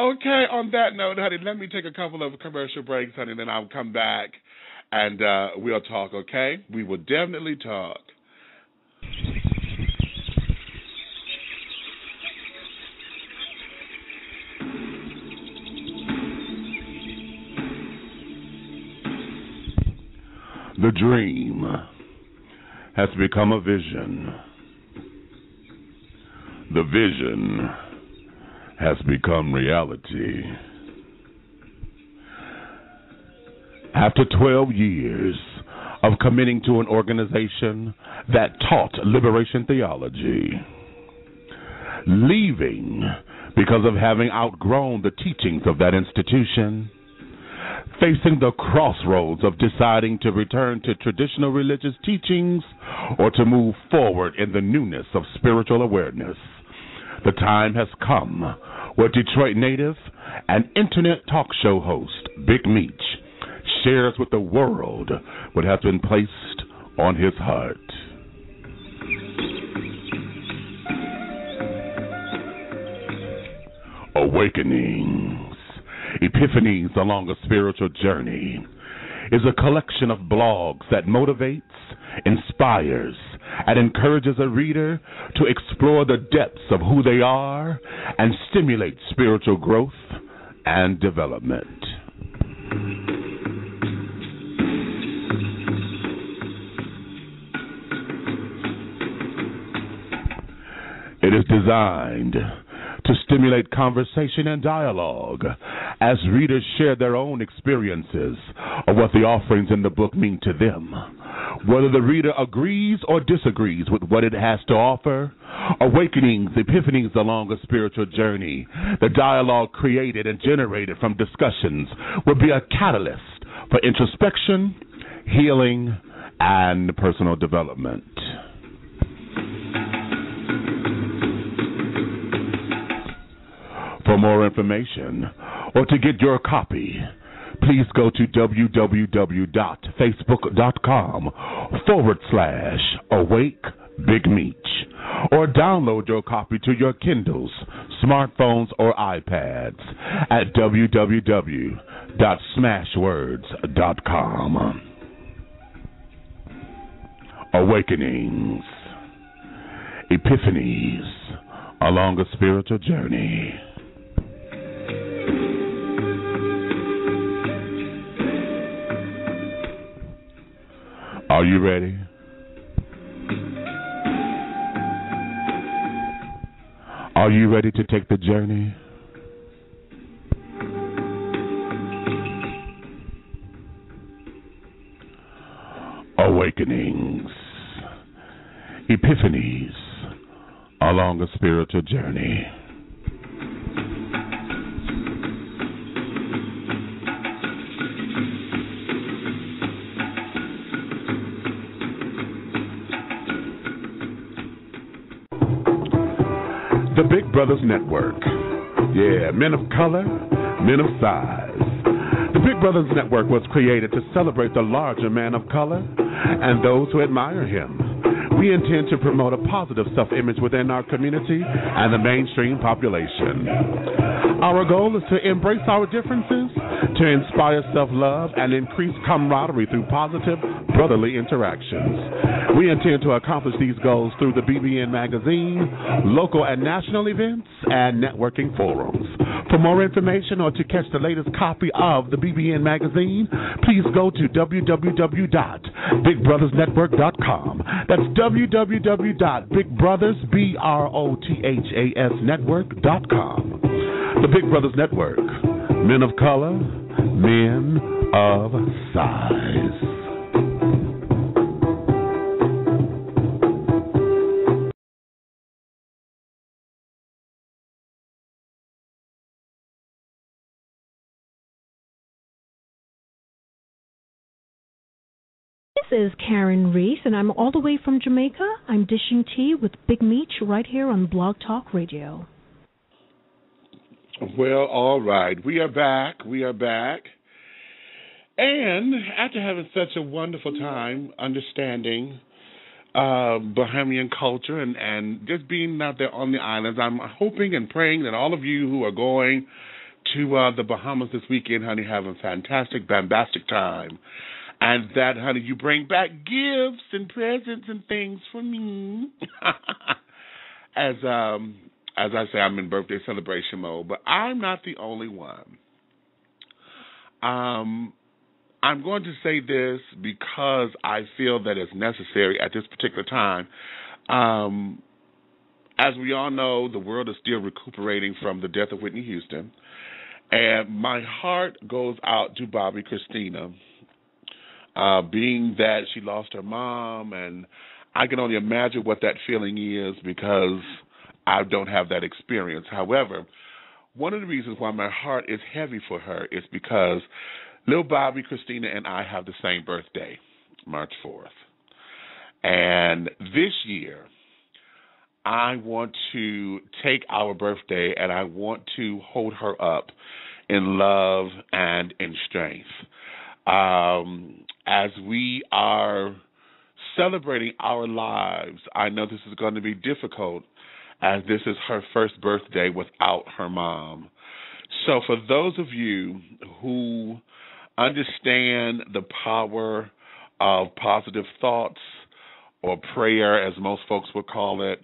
Okay, on that note, honey, let me take a couple of commercial breaks, honey, then I'll come back and we'll talk, okay? We will definitely talk. The dream has become a vision. The vision has become reality. After 12 years of committing to an organization that taught liberation theology, leaving because of having outgrown the teachings of that institution, facing the crossroads of deciding to return to traditional religious teachings or to move forward in the newness of spiritual awareness, The time has come where Detroit native and internet talk show host Big Meech shares with the world what has been placed on his heart. Awakenings, Epiphanies Along a Spiritual Journey is a collection of blogs that motivates, inspires, and encourages a reader to explore the depths of who they are and stimulate spiritual growth and development. It is designed to stimulate conversation and dialogue as readers share their own experiences of what the offerings in the book mean to them. Whether the reader agrees or disagrees with what it has to offer, Awakenings, Epiphanies Along a Spiritual Journey, the dialogue created and generated from discussions, will be a catalyst for introspection, healing, and personal development. For more information or to get your copy, please go to www.facebook.com/AwakeBigMeech or download your copy to your Kindles, smartphones, or iPads at www.smashwords.com. Awakenings, Epiphanies Along a Spiritual Journey. Are you ready? Are you ready to take the journey? Awakenings, Epiphanies Along a Spiritual Journey. The Big Brothers Network. Yeah, men of color, men of size. The Big Brothers Network was created to celebrate the larger man of color and those who admire him. We intend to promote a positive self-image within our community and the mainstream population. Our goal is to embrace our differences, to inspire self-love, and increase camaraderie through positive, brotherly interactions. We intend to accomplish these goals through the BBN magazine, local and national events, and networking forums. For more information or to catch the latest copy of the BBN magazine, please go to www.bigbrothersnetwork.com. That's www.bigbrothersnetwork.com. The Big Brothers Network. Men of color, men of size. This is Karen Reese, and I'm all the way from Jamaica. I'm dishing tea with Big Meech right here on Blog Talk Radio. Well, all right. We are back. We are back. And after having such a wonderful time understanding Bahamian culture and just being out there on the islands, I'm hoping and praying that all of you who are going to the Bahamas this weekend, honey, have a fantastic, bombastic time. And that, honey, you bring back gifts and presents and things for me. As I say, I'm in birthday celebration mode, but I'm not the only one. I'm going to say this because I feel that it's necessary at this particular time. As we all know, the world is still recuperating from the death of Whitney Houston. And my heart goes out to Bobby Christina, being that she lost her mom, and I can only imagine what that feeling is because I don't have that experience. However, one of the reasons why my heart is heavy for her is because little Bobby Christina and I have the same birthday, March 4th. And this year, I want to take our birthday and I want to hold her up in love and in strength. As we are celebrating our lives, I know this is going to be difficult as this is her first birthday without her mom. So for those of you who understand the power of positive thoughts or prayer, as most folks would call it,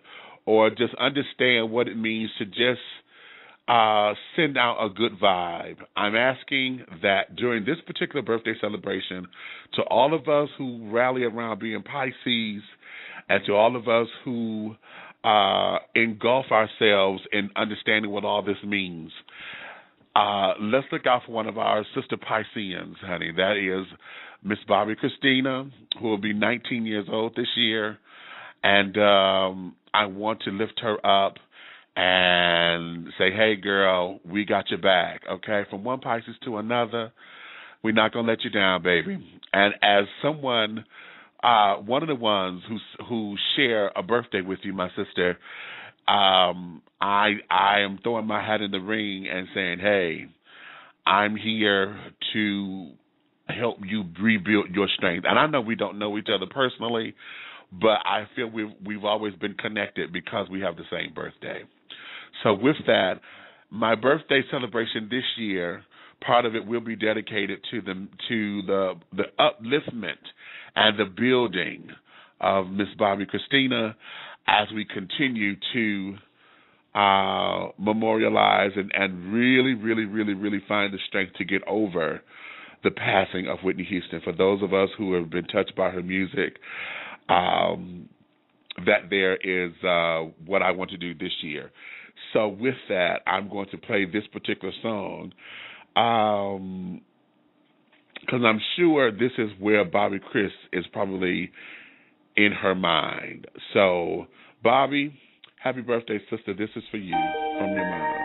or just understand what it means to just send out a good vibe, I'm asking that during this particular birthday celebration, to all of us who rally around being Pisces and to all of us who engulf ourselves in understanding what all this means, let's look out for one of our sister Pisceans, honey. That is Miss Bobby Christina, who will be 19 years old this year. And I want to lift her up and say, hey, girl, we got your back, okay? From one Pisces to another, we're not going to let you down, baby. And as someone, one of the ones who share a birthday with you, my sister, I am throwing my hat in the ring and saying, hey, I'm here to help you rebuild your strength. And I know we don't know each other personally, but I feel we've always been connected because we have the same birthday. So with that, my birthday celebration this year, part of it will be dedicated to the upliftment and the building of Miss Bobby Christina as we continue to memorialize and really, really, really, really find the strength to get over the passing of Whitney Houston. For those of us who have been touched by her music, that there is what I want to do this year. So with that, I'm going to play this particular song because I'm sure this is where Bobby Chris is probably in her mind. So, Bobby, happy birthday, sister. This is for you from your mom.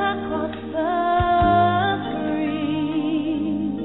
Across the screen.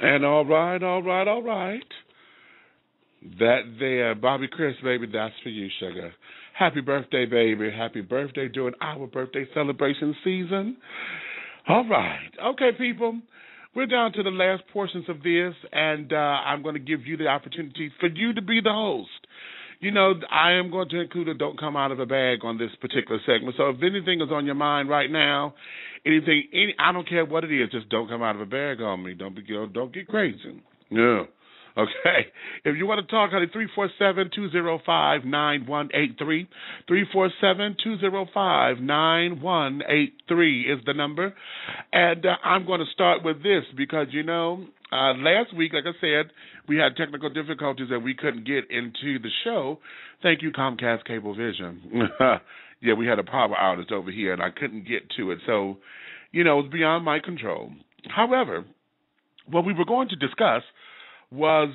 And all right. That there, Bobby Chris, baby, that's for you, sugar. Happy birthday, baby. Happy birthday during our birthday celebration season. All right. Okay, people. We're down to the last portions of this, and I'm going to give you the opportunity for you to be the host. You know, I am going to include a don't come out of a bag on this particular segment. So if anything is on your mind right now, I don't care what it is, just don't come out of a bag on me. Don't get crazy. Yeah. Okay. If you want to talk, honey, 347-205-9183. 347-205-9183 is the number. And I'm going to start with this because, last week, like I said, we had technical difficulties and we couldn't get into the show. Thank you, Comcast Cablevision. Yeah, we had a power outage over here and I couldn't get to it. So, it was beyond my control. However, what we were going to discuss was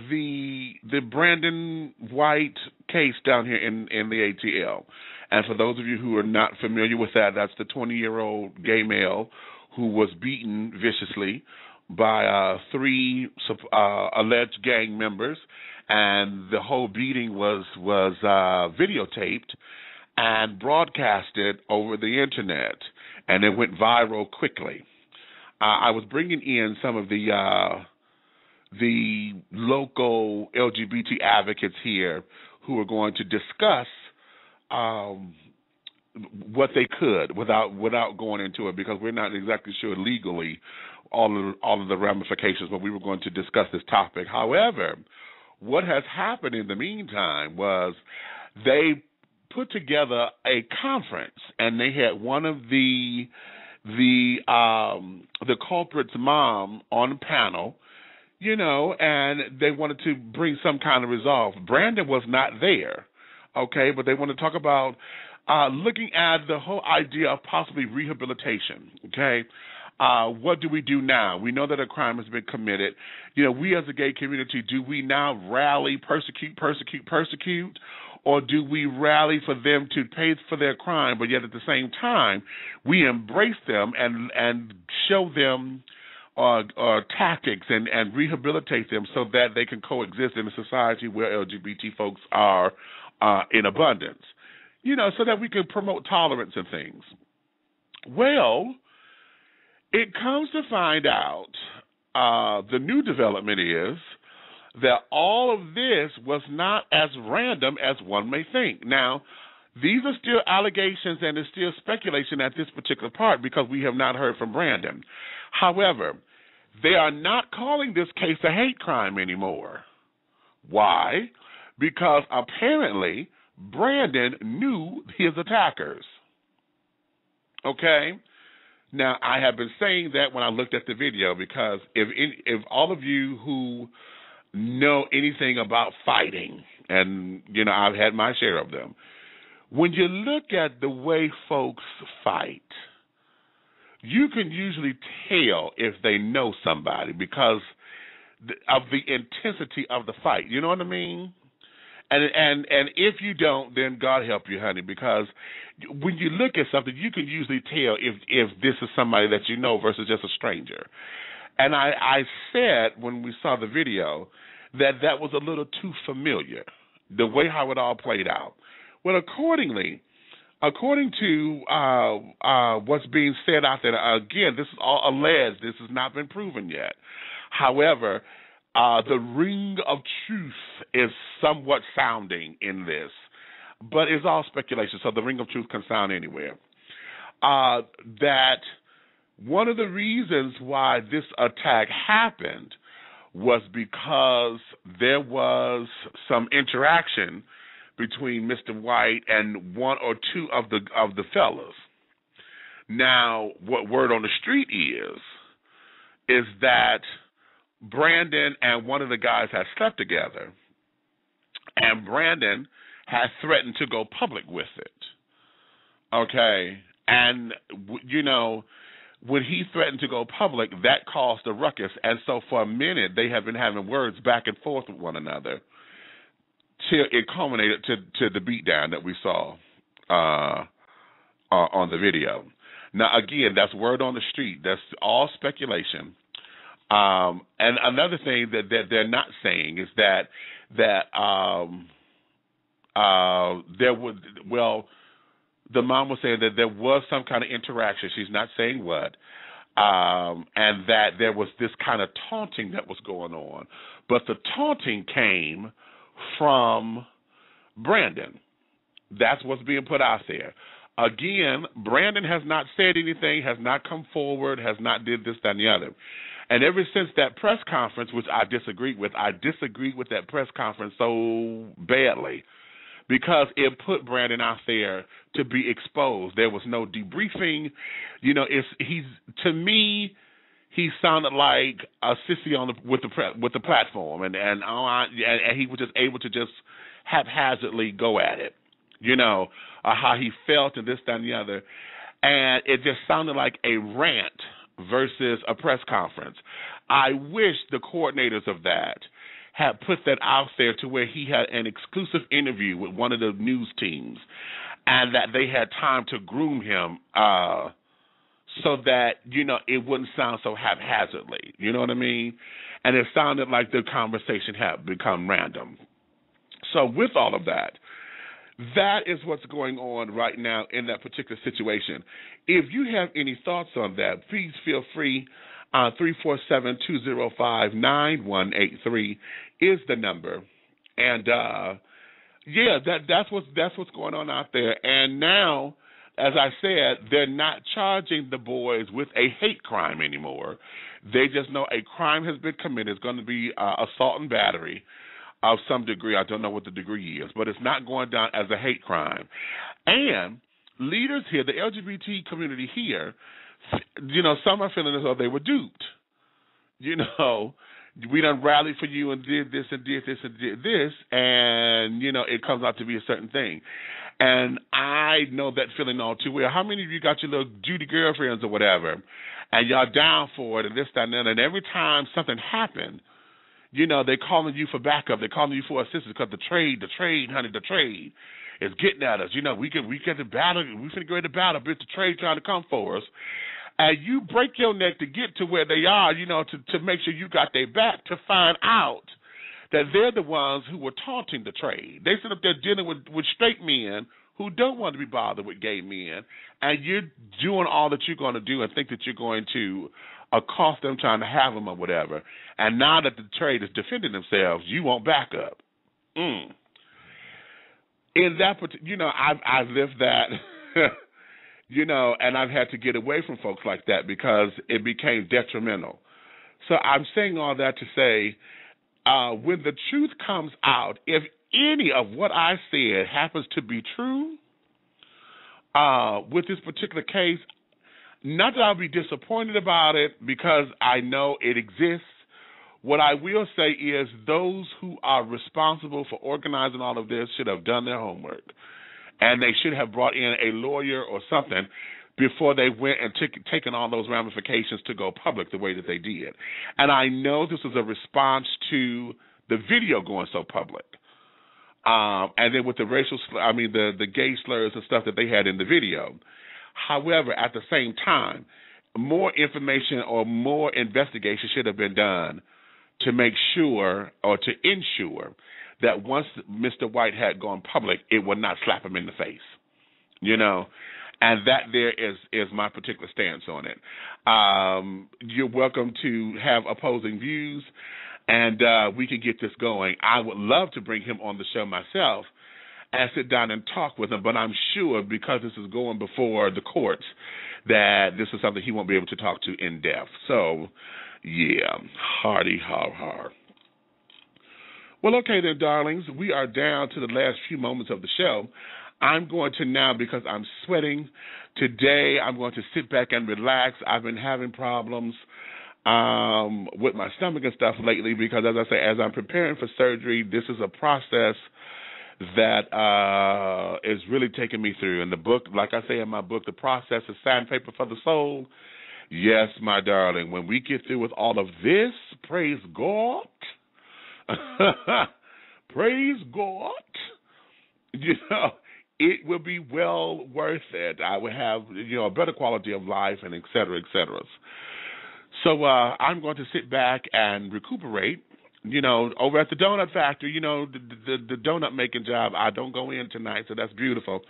the Brandon White case down here in the ATL. And for those of you who are not familiar with that, that's the 20-year-old gay male who was beaten viciously by three alleged gang members, and the whole beating was videotaped and broadcasted over the internet, and it went viral quickly. I was bringing in some of the local LGBT advocates here who are going to discuss what they could without going into it, because we're not exactly sure legally all of the ramifications, but we were going to discuss this topic. However, what has happened in the meantime was they put together a conference, and they had one of the culprit's mom on the panel, and they wanted to bring some kind of resolve. Brandon was not there, okay, but they want to talk about looking at the whole idea of possibly rehabilitation, okay? What do we do now? We know that a crime has been committed. We as a gay community, do we now rally, persecute, or do we rally for them to pay for their crime, but yet at the same time, we embrace them and show them tactics and rehabilitate them so that they can coexist in a society where LGBT folks are in abundance, so that we can promote tolerance and things. Well, it comes to find out the new development is that all of this was not as random as one may think. Now, these are still allegations and it's still speculation at this particular part because we have not heard from Brandon. However, they are not calling this case a hate crime anymore. Why? Because apparently Brandon knew his attackers. Okay? Now, I have been saying that when I looked at the video because if all of you who know anything about fighting, and, I've had my share of them, when you look at the way folks fight, you can usually tell if they know somebody because of the intensity of the fight. You know what I mean? And if you don't, then God help you, honey, because when you look at something, you can usually tell if this is somebody that you know versus just a stranger. And I said when we saw the video that was a little too familiar, the way how it all played out. Well, according to what's being said out there, again, this is all alleged. This has not been proven yet. However, the ring of truth is somewhat sounding in this, but it's all speculation, so the ring of truth can sound anywhere. That one of the reasons why this attack happened was because there was some interaction between Mr. White and one or two of the fellas. Now, what word on the street is that Brandon and one of the guys had slept together, and Brandon had threatened to go public with it. Okay, and when he threatened to go public, that caused a ruckus, and so for a minute they have been having words back and forth with one another till it culminated to the beatdown that we saw on the video. Now, again, that's word on the street. That's all speculation. And another thing that they're not saying is that there would, well, the mom was saying that there was some kind of interaction. She's not saying what. And that there was this kind of taunting that was going on. But the taunting came from Brandon. That's what's being put out there. Again, Brandon has not said anything, has not come forward, has not did this, that, and the other. And ever since that press conference, which I disagreed with that press conference so badly because it put Brandon out there to be exposed. There was no debriefing. You know, to me, he sounded like a sissy with the platform, and he was just able to just haphazardly go at it. You know, how he felt and this, that, and the other. And it just sounded like a rant versus a press conference. I wish the coordinators of that had put that out there to where he had an exclusive interview with one of the news teams and that they had time to groom him so that, you know, it wouldn't sound so haphazardly. You know what I mean? And it sounded like the conversation had become random. So with all of that, that is what's going on right now in that particular situation. If you have any thoughts on that, please feel free. 347-205-9183 is the number. And, that's what's going on out there. And now, as I said, they're not charging the boys with a hate crime anymore. They just know a crime has been committed. It's going to be assault and battery of some degree. I don't know what the degree is, but it's not going down as a hate crime. And leaders here, the LGBT community here, you know, some are feeling as though they were duped. You know, we done rallied for you and did this and did this and did this, and, you know, it comes out to be a certain thing. And I know that feeling all too well. How many of you got your little Judy girlfriends or whatever, and y'all down for it and this, that, and that, and every time something happened, you know, they're calling you for backup. They're calling you for assistance because the trade, honey, the trade is getting at us. You know, we get the battle. We finna go to battle, but the trade trying to come for us. And you break your neck to get to where they are, you know, to make sure you got their back, to find out that they're the ones who were taunting the trade. They sit up there dealing with straight men who don't want to be bothered with gay men, and you're doing all that you're going to do and think that you're going to accost them trying to have them or whatever. And now that the trade is defending themselves, you won't back up. In that, you know, I've lived that, you know, and I've had to get away from folks like that because it became detrimental. So I'm saying all that to say, when the truth comes out, if any of what I said happens to be true with this particular case, not that I'll be disappointed about it because I know it exists. What I will say is those who are responsible for organizing all of this should have done their homework. And they should have brought in a lawyer or something before they went and taken all those ramifications to go public the way that they did. And I know this was a response to the video going so public. And then with the the gay slurs and stuff that they had in the video. However, at the same time, more information or more investigation should have been done to make sure or to ensure that once Mr. White had gone public, it would not slap him in the face, you know. And that there is my particular stance on it. You're welcome to have opposing views, and we can get this going. I would love to bring him on the show myself and sit down and talk with him, but I'm sure because this is going before the courts that this is something he won't be able to talk to in depth. So, yeah, hardy har. Well, okay then, darlings, we are down to the last few moments of the show. I'm going to now, because I'm sweating today, I'm going to sit back and relax. I've been having problems with my stomach and stuff lately because, as I say, as I'm preparing for surgery, this is a process that is really taking me through. In the book, like I say in my book, The Process is Sandpaper for the Soul. Yes, my darling, when we get through with all of this, praise God, praise God, you know, it will be well worth it. I will have, you know, a better quality of life and et cetera, et cetera. So I'm going to sit back and recuperate. Over at the donut factory, the donut making job, I don't go in tonight, so that's beautiful.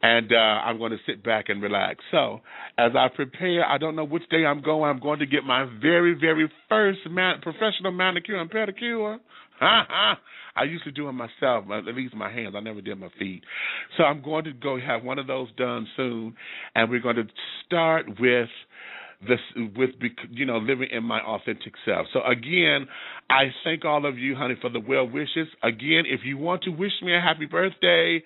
And I'm going to sit back and relax. So as I prepare, I don't know which day I'm going to get my very, very first professional manicure and pedicure. I used to do them myself, at least my hands. I never did my feet. So I'm going to go have one of those done soon, and we're going to start with living in my authentic self. So again, I thank all of you, honey, for the well wishes. Again, if you want to wish me a happy birthday,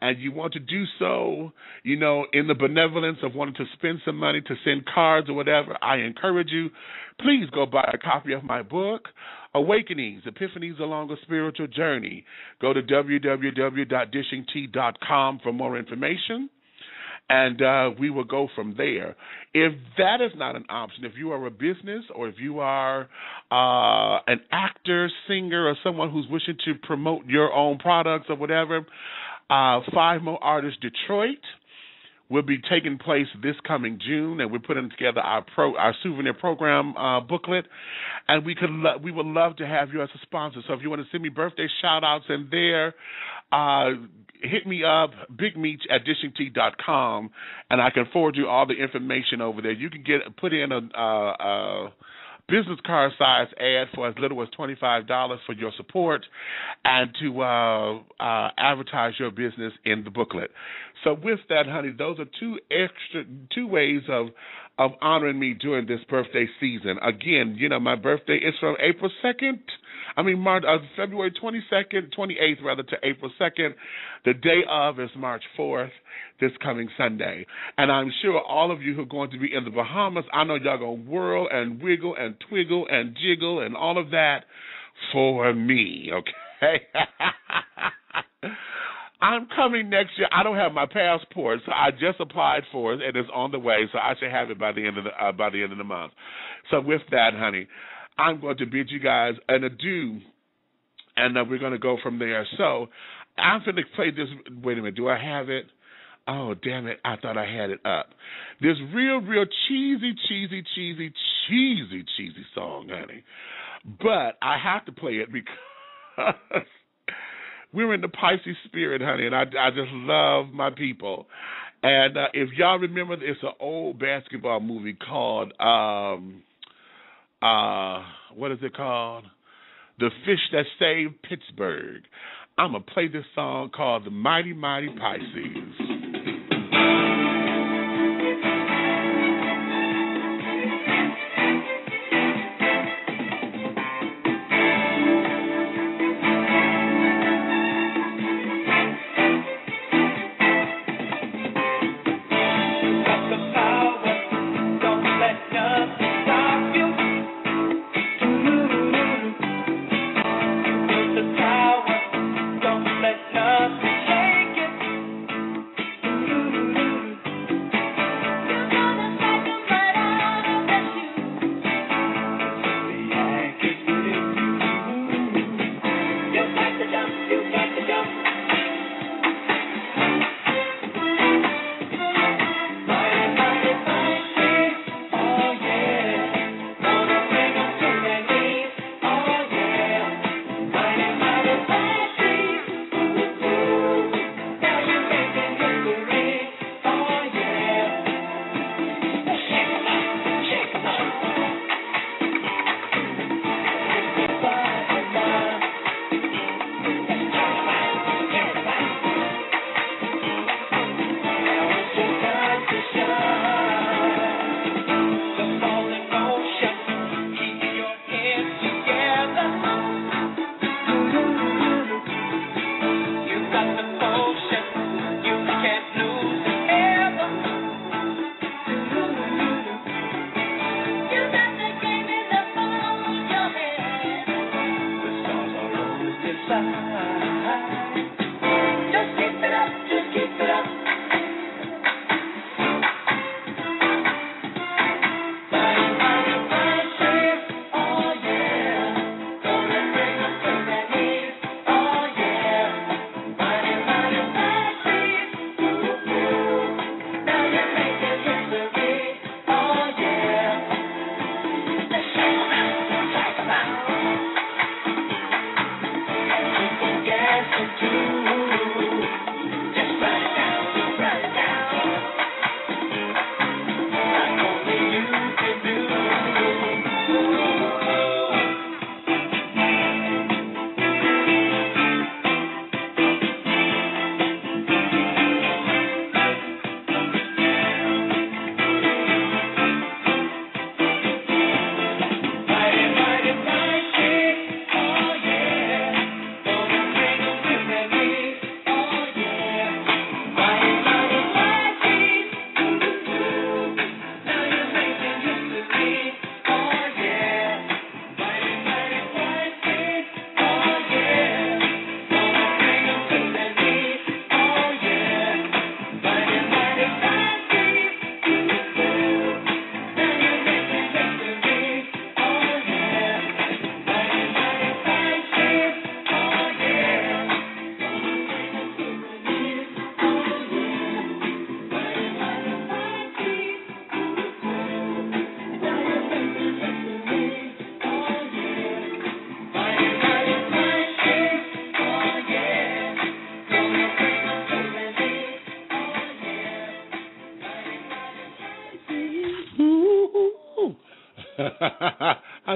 and you want to do so, in the benevolence of wanting to spend some money to send cards or whatever, I encourage you, please go buy a copy of my book, Awakenings, Epiphanies Along a Spiritual Journey. Go to www.dishingtea.com for more information. And we will go from there. If that is not an option, if you are a business or if you are an actor, singer, or someone who's wishing to promote your own products or whatever, Five More Artists Detroit will be taking place this coming June, and we're putting together our souvenir program booklet, and we would love to have you as a sponsor. So if you want to send me birthday shout-outs in there, hit me up, bigmeech@dishingtea.com, and I can forward you all the information over there. You can put in a business card size ad for as little as $25 for your support and to advertise your business in the booklet. So with that, honey, those are two ways of honoring me during this birthday season. Again, my birthday is from February 28th rather, to April 2nd. The day of is March 4th, this coming Sunday. And I'm sure all of you who are going to be in the Bahamas, I know y'all going to whirl and wiggle and twiggle and jiggle and all of that for me, okay? I'm coming next year. I don't have my passport, so I just applied for it, and it's on the way, so I should have it by the end of the month. So with that, honey, I'm going to bid you guys an adieu, and we're going to go from there. So I'm going to play this. Wait a minute. Do I have it? Oh, damn it. I thought I had it up. This real cheesy song, honey. But I have to play it because we're in the Pisces spirit, honey, and I just love my people. And if y'all remember, it's an old basketball movie called, what is it called? The Fish That Saved Pittsburgh. I'm going to play this song called The Mighty Mighty Pisces.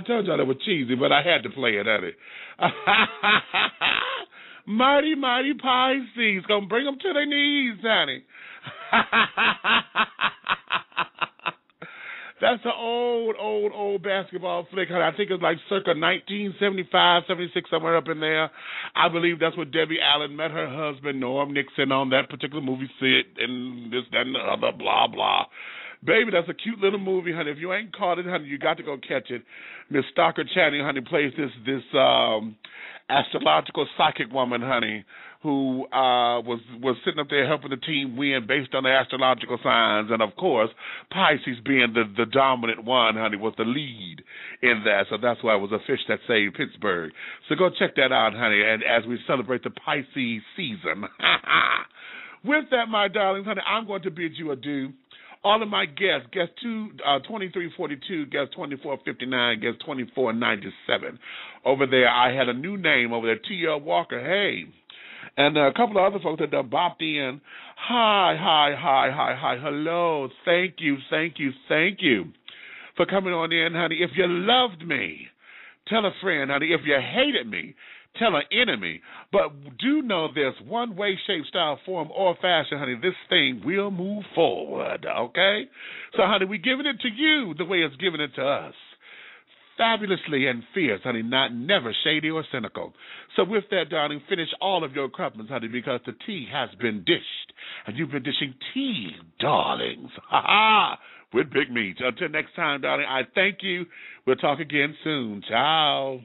told y'all it was cheesy, but I had to play it, honey. Mighty, mighty Pisces. Gonna bring them to their knees, honey. That's an old basketball flick, honey. I think it's like circa 1975, 76, somewhere up in there. I believe that's where Debbie Allen met her husband, Norm Nixon, on that particular movie set, and this, that, and the other, blah, blah. Baby, that's a cute little movie, honey. If you ain't caught it, honey, you got to go catch it. Miss Stocker Channing, honey, plays this astrological psychic woman, honey, who was sitting up there helping the team win based on the astrological signs. And, of course, Pisces being the dominant one, honey, was the lead in that. So that's why it was a fish that saved Pittsburgh. So go check that out, honey, and as we celebrate the Pisces season. With that, my darlings, honey, I'm going to bid you adieu. All of my guests, guest 2342, guest 2459, guest 2497. Over there, I had a new name over there, T.L. Walker. Hey. And a couple of other folks that done bopped in. Hi. Hello. Thank you for coming on in, honey. If you loved me, tell a friend, honey. If you hated me, tell an enemy. But do know there's one way, shape, style, form, or fashion, honey, this thing will move forward, okay? So, honey, we're giving it to you the way it's giving it to us. Fabulously and fierce, honey, never shady or cynical. So with that, darling, finish all of your crumpets, honey, because the tea has been dished, and you've been dishing tea, darlings. Ha-ha! With Big Meat. Until next time, darling, I thank you. We'll talk again soon. Ciao.